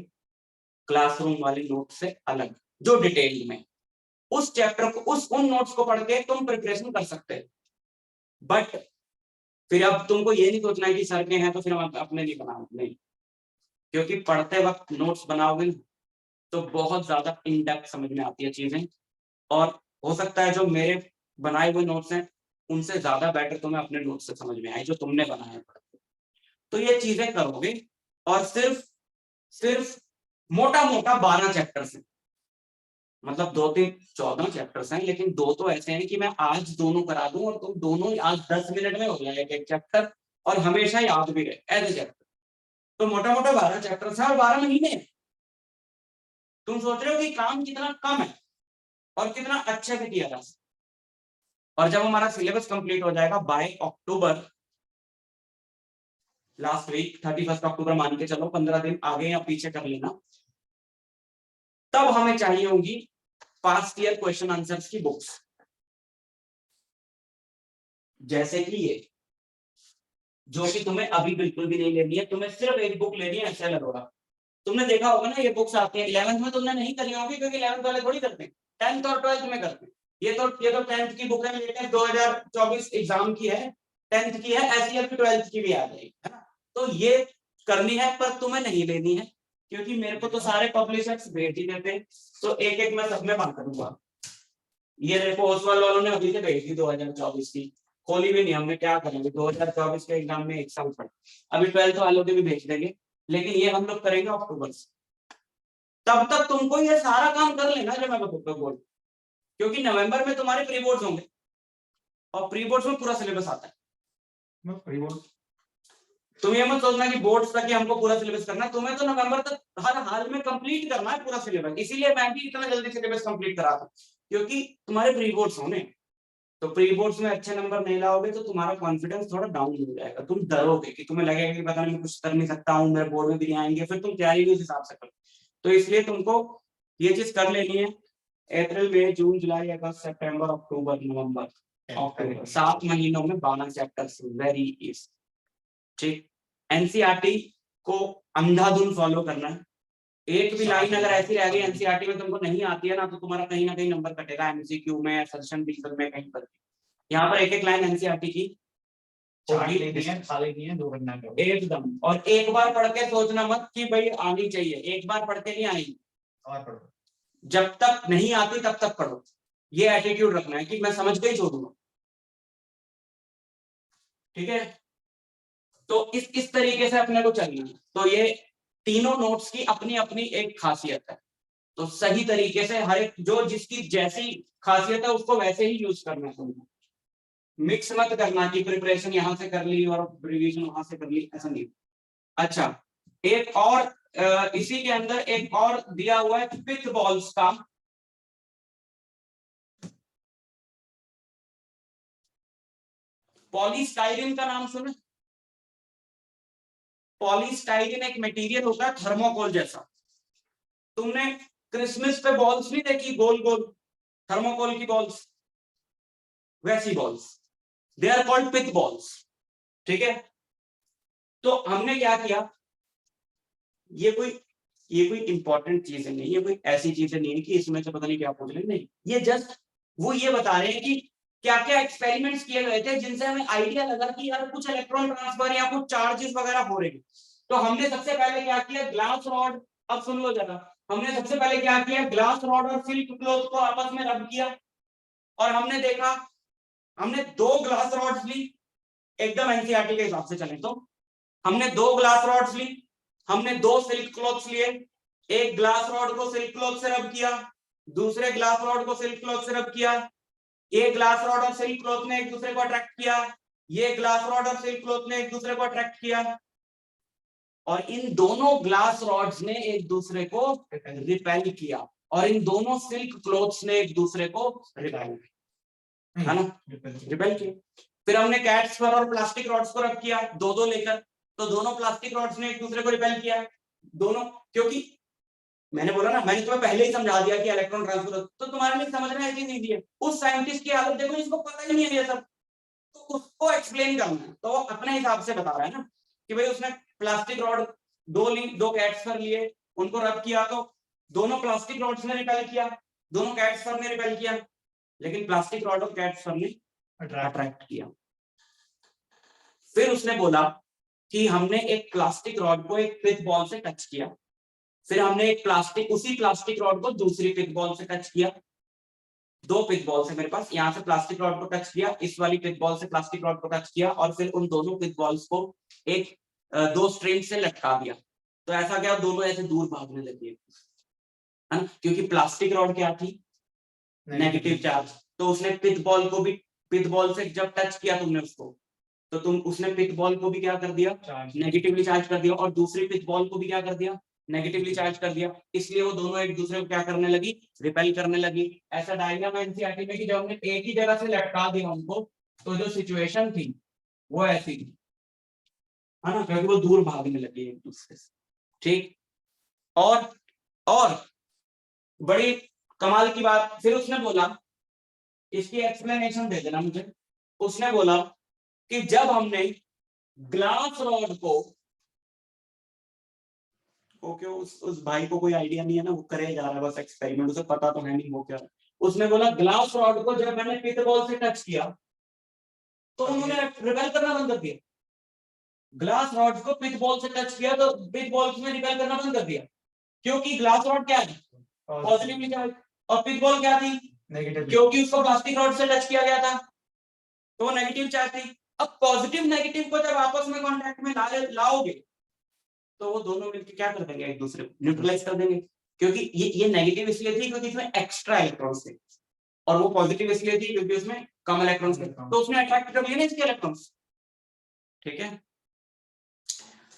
Speaker 1: क्लासरूम वाले नोट्स से अलग, जो डिटेल में उस चैप्टर को उन नोट्स को पढ़ के तुम प्रिपरेशन कर सकते हो। बट फिर अब तुमको ये नहीं सोचना है कि सर के हैं तो फिर हम अपने लिए बनाओ, नहीं, क्योंकि पढ़ते वक्त नोट्स बनाओगे तो बहुत ज्यादा इन डेप्थ समझ में आती है चीजें, और हो सकता है जो मेरे बनाए हुए नोट्स हैं उनसे ज्यादा बेटर तुम्हें अपने नोट्स से समझ में आए जो तुमने बनाए। तो ये चीजें करोगे, और सिर्फ मोटा मोटा 12 चैप्टर्स हैं, मतलब 2-3 14 चैप्टर्स हैं, लेकिन 2 तो ऐसे हैं कि मैं आज दोनों करा दूं और तुम दोनों आज 10 मिनट में हो जाए एक चैप्टर, और हमेशा याद भी रहे एज ए चैप्टर। तो मोटा मोटा 12 चैप्टर्स हैं और 12 महीने। तुम सोच रहे हो कि काम कितना कम है और कितना अच्छे से किया जा सकता। और जब हमारा सिलेबस कंप्लीट हो जाएगा बाय अक्टूबर, लास्ट वीक 31 अक्टूबर मान के चलो, 15 दिन आगे या पीछे कर लेना, तब हमें चाहिए होगी पास्ट ईयर क्वेश्चन आंसर्स की बुक्स, जैसे कि ये, जो कि तुम्हें अभी बिल्कुल भी नहीं लेनी है, तुम्हें सिर्फ एक बुक लेनी है एसएल अरोड़ा। तुमने देखा होगा ना ये बुक्स आती है 11th में, तुमने नहीं करी होगी क्योंकि 11th वाले थोड़ी करते हैं, 10th और 12th में करते हैं। ये तो 10th की बुक है, लेटेस्ट 2024 एग्जाम की है, 10th की है, ऐसी है 12th की भी आ जाएगी, है ना। तो ये करनी है, पर तुम्हें नहीं लेनी है, क्योंकि मेरे को तो सारे पब्लिशर्स भेज ही देते हैं, तो एक एक मैं सब में बांट करूंगा। ये देखो ओसवाल वालों ने अभी से भेज दी 2024 की, खोली भी नहीं हमने, क्या करेंगे 2024 के एग्जाम में एक साल पढ़, अभी 12th वालों के भी भेज देंगे, लेकिन ये हम लोग करेंगे अक्टूबर से। तब तक तुमको ये सारा काम कर लेना जो मैं बोल, क्योंकि नवंबर में तुम्हारे प्री बोर्ड्स होंगे, और प्री बोर्ड्स में पूरा सिलेबस आता है।
Speaker 4: प्री बोर्ड
Speaker 1: तुम ये मत सोचना कि बोर्ड्स तक ही हमको पूरा सिलेबस करना है, तुम्हें तो नवंबर तक हर हाल में कंप्लीट करना है पूरा सिलेबस। इसीलिए मैं भी इतना जल्दी सिलेबस कंप्लीट करा था, क्योंकि तुम्हारे प्री बोर्ड्स होने, तो प्री बोर्ड्स में अच्छे नंबर नहीं लाओगे तो तुम्हारा कॉन्फिडेंस थोड़ा डाउन हो जाएगा, तुम डरोगे कि तुम्हें लगेगा कि पता नहीं मैं कुछ कर नहीं सकता हूँ, मेरे बोर्ड में भी नहीं आएंगे, फिर तुम तैयारी भी उस हिसाब से करो। तो इसलिए तुमको ये चीज कर लेनी है, अप्रैल मई जून जुलाई अगस्त सितंबर अक्टूबर नवंबर अक्टूबर 7 महीनों में 12 चैप्टर्स, वेरी इजी, ठीक। एनसीईआरटी को अंधाधुन फॉलो करना है, एक भी लाइन अगर ऐसी रह गई एनसीईआरटी में तुमको नहीं आती है ना, तो तुम्हारा कहीं ना कहीं नंबर कटेगा एमसीक्यू में, सजेशन रीजन में, कहीं पर। यहाँ पर एक एक लाइन एनसीईआरटी की
Speaker 2: चार्ट
Speaker 1: होगी
Speaker 2: लेनी है, खाली नहीं है, 2 करना है।
Speaker 1: एकदम। और एक बार पढ़ के सोचना मत कि भाई आनी चाहिए, एक बार पढ़ के नहीं आएगी,
Speaker 4: और पढ़ो।
Speaker 1: जब तक नहीं आती तब तक पढ़ो। ये एटीट्यूड रखना है कि मैं समझ के ही छोड़ूंगा, ठीक है। तो इस तरीके से अपने को चलना है। तो ये तीनों नोट्स की अपनी अपनी एक खासियत है, तो सही तरीके से हर एक जो जिसकी जैसी खासियत है उसको वैसे ही यूज करना है तुमको। मिक्स मत करना कि प्रिपरेशन यहां से कर ली और रिवीजन वहां से कर ली, ऐसा नहीं। अच्छा, एक और इसी के अंदर एक और दिया हुआ है पिथ बॉल्स का। पॉलीस्टाइरिन का नाम सुने? पॉलीस्टाइरिन एक मटेरियल होता है थर्मोकोल जैसा। तुमने क्रिसमस पे बॉल्स नहीं देखी गोल गोल थर्मोकोल की बॉल्स, वैसी balls, they are called pith balls, ठीक है। तो हमने क्या किया, ये कोई इंपॉर्टेंट चीजें नहीं, ये कोई ऐसी चीजें नहीं है कि इसमें से पता नहीं क्या पूछ रहे, नहीं, ये जस्ट वो ये बता रहे हैं कि क्या क्या एक्सपेरिमेंट्स किए गए थे जिनसे हमें आइडिया लगा कि यार कुछ इलेक्ट्रॉन ट्रांसफर या कुछ चार्जेस वगैरह हो रहे हैं। तो हमने सबसे पहले क्या किया, ग्लास रॉड, अब सुन लो जरा, हमने सबसे पहले क्या किया, ग्लास रॉड और सिल्क क्लॉथ को आपस में रब किया, और हमने देखा, हमने 2 ग्लास रॉड्स ली, एकदम एनसीईआरटी के हिसाब से चले तो हमने 2 ग्लास रॉड्स ली, हमने 2 सिल्क क्लॉथ्स लिए, एक ग्लास रॉड को सिल्क क्लॉथ से रब किया, दूसरे ग्लास रॉड को सिल्क क्लॉथ से रब किया, एक ग्लास रॉड और सिल्क क्लॉथ ने एक दूसरे को अट्रैक्ट किया, ये ग्लास रॉड और सिल्क क्लॉथ ने एक दूसरे को अट्रैक्ट किया, और इन दोनों ग्लास रॉड्स ने एक दूसरे को रिपेल किया, और इन दोनों सिल्क क्लॉथ्स ने एक दूसरे को रिपेल किया, है ना, रिपेल किया। फिर हमने कैट्स पर और प्लास्टिक रॉड्स को रब किया, 2-2 लेकर, तो दोनों प्लास्टिक रॉड्स ने एक दूसरे को रिपेल किया, दोनों, क्योंकि मैंने बोला ना, मैंने तुम्हें पहले ही समझा दिया कि इलेक्ट्रॉन ट्रांसफर, तो तुम्हारे लिए समझना है चीज ईजी है। उस साइंटिस्ट की हालत देखो जिसको पता ही नहीं है ये सब, तो उसको एक्सप्लेन करना है, तो वो अपने हिसाब से बता रहा है ना कि भाई उसने प्लास्टिक रॉड 2 कैट्स पर लिए, उनको रब किया, तो दोनों प्लास्टिक रॉड्स ने रिपेल किया, दोनों कैट्स पर ने रिपेल किया, लेकिन प्लास्टिक रॉड और कैट्स पर ने अट्रैक्ट किया। फिर उसने बोला कि हमने एक प्लास्टिक रॉड को एक पिथ बॉल से टच किया, फिर हमने उसी प्लास्टिक रॉड को दूसरी पिथ बॉल से टच किया, 2 पिथ बॉल से मेरे पास, यहां से प्लास्टिक रॉड को टच किया, इस वाली पिथ बॉल से प्लास्टिक रॉड को टच किया, और फिर उन दोनों पिथ बॉल्स को एक 2 स्ट्रिंग से लटका दिया। तो ऐसा क्या, दोनों ऐसे दूर भागने लगे, है ना, क्योंकि प्लास्टिक रॉड क्या थी, नेगेटिव चार्ज, तो उसने पिथ बॉल को भी, पिथ बॉल से जब टच किया तुमने उसको, तो उसने पिथ बॉल को भी क्या कर दिया, नेगेटिवली चार्ज कर दिया, और दूसरी पिथ बॉल को भी क्या कर दिया, नेगेटिवली चार्ज कर दिया, इसलिए वो दोनों एक दूसरे को क्या करने लगी, रिपेल करने लगी। ऐसा डायग्राम एनसीईआरटी में कि जब हमने एक ही जगह से लटका दिया उनको, तो जो सिचुएशन थी वो ऐसी थी, है ना, क्योंकि वो दूर भागने लगे एक दूसरे से, ठीक। और बड़ी कमाल की बात, फिर उसने बोला, इसकी एक्सप्लेनेशन दे देना मुझे, उसने बोला कि जब हमने ग्लास रॉड को, ओके, उस भाई को कोई आइडिया नहीं है ना, वो करे जा रहा है बस एक्सपेरिमेंट, उसे पता तो है नहीं वो क्या। उसने बोला ग्लास रॉड को जब मैंने पिथ बॉल से टच किया तो उन्होंने रिपेल करना बंद कर दिया, ग्लास रॉड को पिथ बॉल से टच किया तो पिथ बॉल में रिपेल करना बंद कर दिया, क्योंकि ग्लास रॉड क्या है, पॉजिटिवली चार्ज, और पिथ बॉल क्या थी, नेगेटिव, क्योंकि उसको प्लास्टिक रॉड से टच किया गया था, तो वो नेगेटिव चार्ज थी। अब पॉजिटिव नेगेटिव को जब आपस में कांटेक्ट में लाओगे तो वो दोनों मिलकर क्या कर देंगे, एक दूसरे को न्यूट्रलाइज कर देंगे, क्योंकि ये नेगेटिव इसलिए थी क्योंकि इसमें एक्स्ट्रा इलेक्ट्रॉन्स थे, और वो पॉजिटिव इसलिए थी क्योंकि उसमें कम इलेक्ट्रॉन्स थे, तो उसने अट्रैक्ट कर लिए ना इसके इलेक्ट्रॉन्स, ठीक है,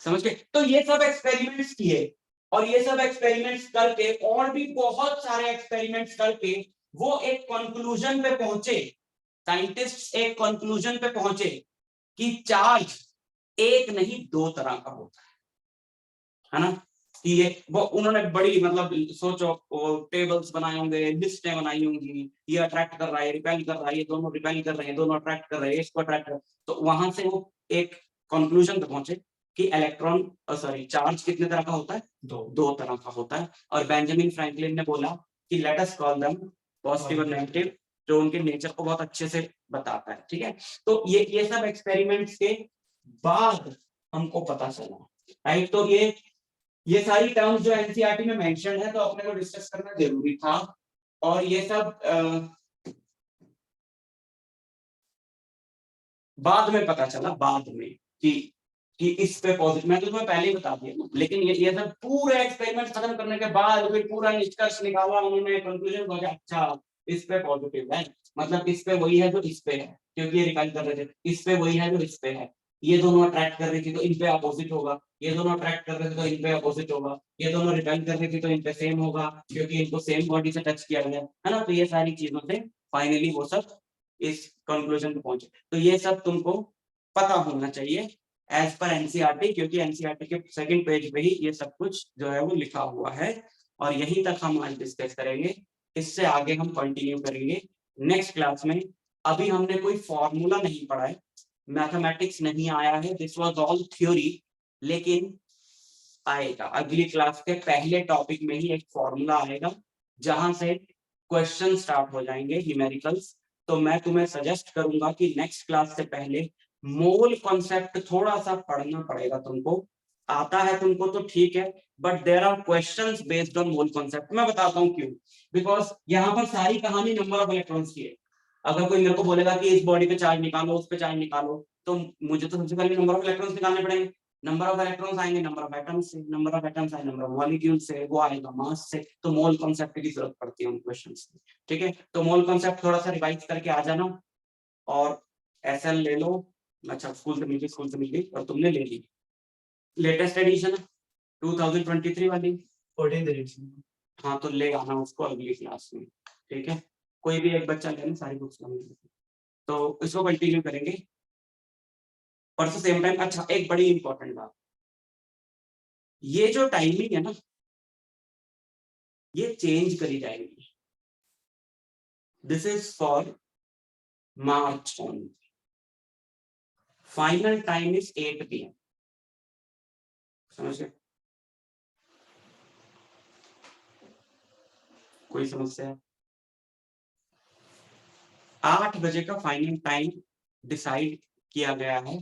Speaker 1: समझ गए। तो ये सब एक्सपेरिमेंट्स किए, और ये सब एक्सपेरिमेंट्स करके, और भी बहुत सारे एक्सपेरिमेंट्स करके, वो एक कंक्लूजन पे पहुंचे, साइंटिस्ट एक कंक्लूजन पे पहुंचे कि चार्ज एक नहीं 2 तरह का होता है ना, कि ये वो उन्होंने बड़ी, मतलब सोचो, टेबल्स बनाए होंगे, लिस्टें बनाई होंगी, ये अट्रैक्ट कर रहा है, रिपेल कर रहा है, ये दोनों रिपेल कर रहे हैं, दोनों अट्रैक्ट कर रहे हैं, इसको अट्रैक्ट कर, तो वहां से वो एक कंक्लूजन पे पहुंचे कि इलेक्ट्रॉन, सॉरी, चार्ज कितने तरह का होता है, 2 तरह का होता है। और बेंजामिन फ्रैंकलिन ने बोला कि let us call them positive और नेगेटिव जो उनके नेचर को बहुत अच्छे से बताता है। ठीक है, तो ये सब एक्सपेरिमेंट्स के बाद हमको पता चला, राइट। तो ये सारी टर्म्स जो एनसीईआरटी में मेंशन है तो अपने को डिस्कस करना जरूरी था। और ये सब बाद में पता चला, बाद में कि इस पे पॉजिटिव, मैं तो तुम्हें पहले ही बता दिया, लेकिन ये सब पूरे एक्सपेरिमेंट खत्म करने के बाद फिर पूरा निष्कर्ष निकाला उन्होंने, कंक्लूजन हो गया अच्छा इस पे पॉजिटिव है, मतलब इस पे वही है जो इस पे है, क्योंकि ये रिकॉर्ड कर रहे थे, इस पे वही है जो इस पे है, ये दोनों अट्रैक्ट कर रही थी तो इन पे अपोजिट होगा, ये दोनों अट्रैक्ट कर रहे थे तो इन पे अपोजिट होगा, ये दोनों रिपेल कर रही थी तो इन पे सेम होगा, क्योंकि इनको सेम बॉडी से टच किया गया है ना। तो ये सारी चीजों से फाइनली वो सब इस कंक्लूजन पे पहुंचे। तो ये सब तुमको पता होना चाहिए एज पर एनसीईआरटी, क्योंकि एनसीईआरटी के सेकंड पेज पे ही ये सब कुछ जो है वो लिखा हुआ है। और यहीं तक हम आज डिस्कस करेंगे, इससे आगे हम कंटिन्यू करेंगे नेक्स्ट क्लास में। अभी हमने कोई फॉर्मूला नहीं पढ़ा है, मैथमेटिक्स नहीं आया है, दिस वाज ऑल थ्योरी, लेकिन आएगा अगली क्लास के पहले टॉपिक में ही एक फॉर्मूला आएगा जहां से क्वेश्चन स्टार्ट हो जाएंगे न्यूमेरिकल्स। तो मैं तुम्हें सजेस्ट करूंगा कि नेक्स्ट क्लास से पहले मोल कॉन्सेप्ट थोड़ा सा पढ़ना पड़ेगा तुमको, आता है तुमको तो ठीक है, but there are questions based on mole concept. मैं बताता हूँ क्यों, बिकॉज यहाँ पर सारी कहानी नंबर ऑफ इलेक्ट्रॉन्स की है। अगर कोई मेरे को बोलेगा कि इस बॉडी पे चार्ज निकालो, उस पे चार्ज निकालो, तो मुझे तो सबसे पहले नंबर ऑफ इलेक्ट्रॉन्स निकालने पड़ेंगे। नंबर ऑफ इलेक्ट्रॉन्स आएंगे नंबर ऑफ एटम्स से, नंबर ऑफ एटम्स आए नंबर ऑफ मॉलिक्यूल से, वो आएगा मास से, तो मोल कॉन्सेप्ट की जरूरत पड़ती है उन क्वेश्चंस में। ठीक है, तो मोल कॉन्सेप्ट थोड़ा सा रिवाइज करके आ जाना। और एसएल ले लो, अच्छा स्कूल से मिल गई और तुमने ले ली, लेटेस्ट एडिशन 2023 वाली
Speaker 2: 14th edition।
Speaker 1: हाँ, तो ले आना उसको अगली क्लास में। ठीक है, कोई भी एक बच्चा लेना, सारी बुक्स लेनी। तो इसको कंटिन्यू करेंगे परसों सेम टाइम। अच्छा, एक बड़ी इंपॉर्टेंट बात, ये जो टाइमिंग है ना, ये चेंज करी जाएगी। This is for March only, final time is 8 PM। समझ गए? कोई समस्या है? 8 बजे का फाइनल टाइम डिसाइड किया गया है,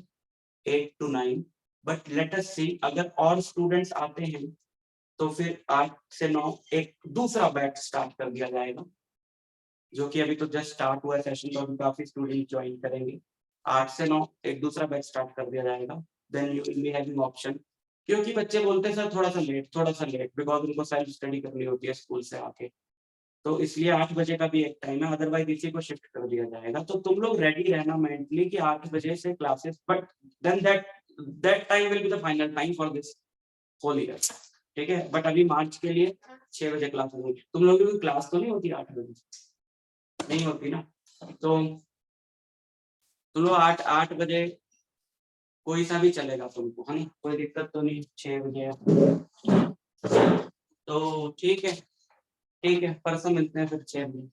Speaker 1: 8 to 9, बट लेट अस सी अगर और स्टूडेंट्स आते हैं तो फिर 8 से 9 एक दूसरा बैच स्टार्ट कर दिया जाएगा, जो कि अभी तो जस्ट स्टार्ट हुआ है सेशन, तो अभी काफी स्टूडेंट ज्वाइन करेंगे। 8 से 9 एक दूसरा बैच स्टार्ट कर दिया जाएगा, then you will be having option. क्योंकि बच्चे बोलते हैं सर थोड़ा सा लेट, बिकॉज उनको सेल्फ स्टडी करनी होती है स्कूल से आके, तो इसलिए 8 बजे का भी एक टाइम है, अदरवाइज इसी को शिफ्ट कर दिया जाएगा। तो तुम लोग रेडी रहना मेंटली कि 8 बजे से classes, but then that time will be the final time for this whole year. ठीक है, बट अभी मार्च के लिए 6 बजे क्लास होगी। तुम लोगों की क्लास तो नहीं होती 8 बजे? नहीं होती ना, तो तुम लोग 8 बजे कोई सा भी चलेगा तुमको, है ना, कोई दिक्कत तो नहीं। 6 बजे तो ठीक है, परसों मिलते हैं फिर 6 बजे।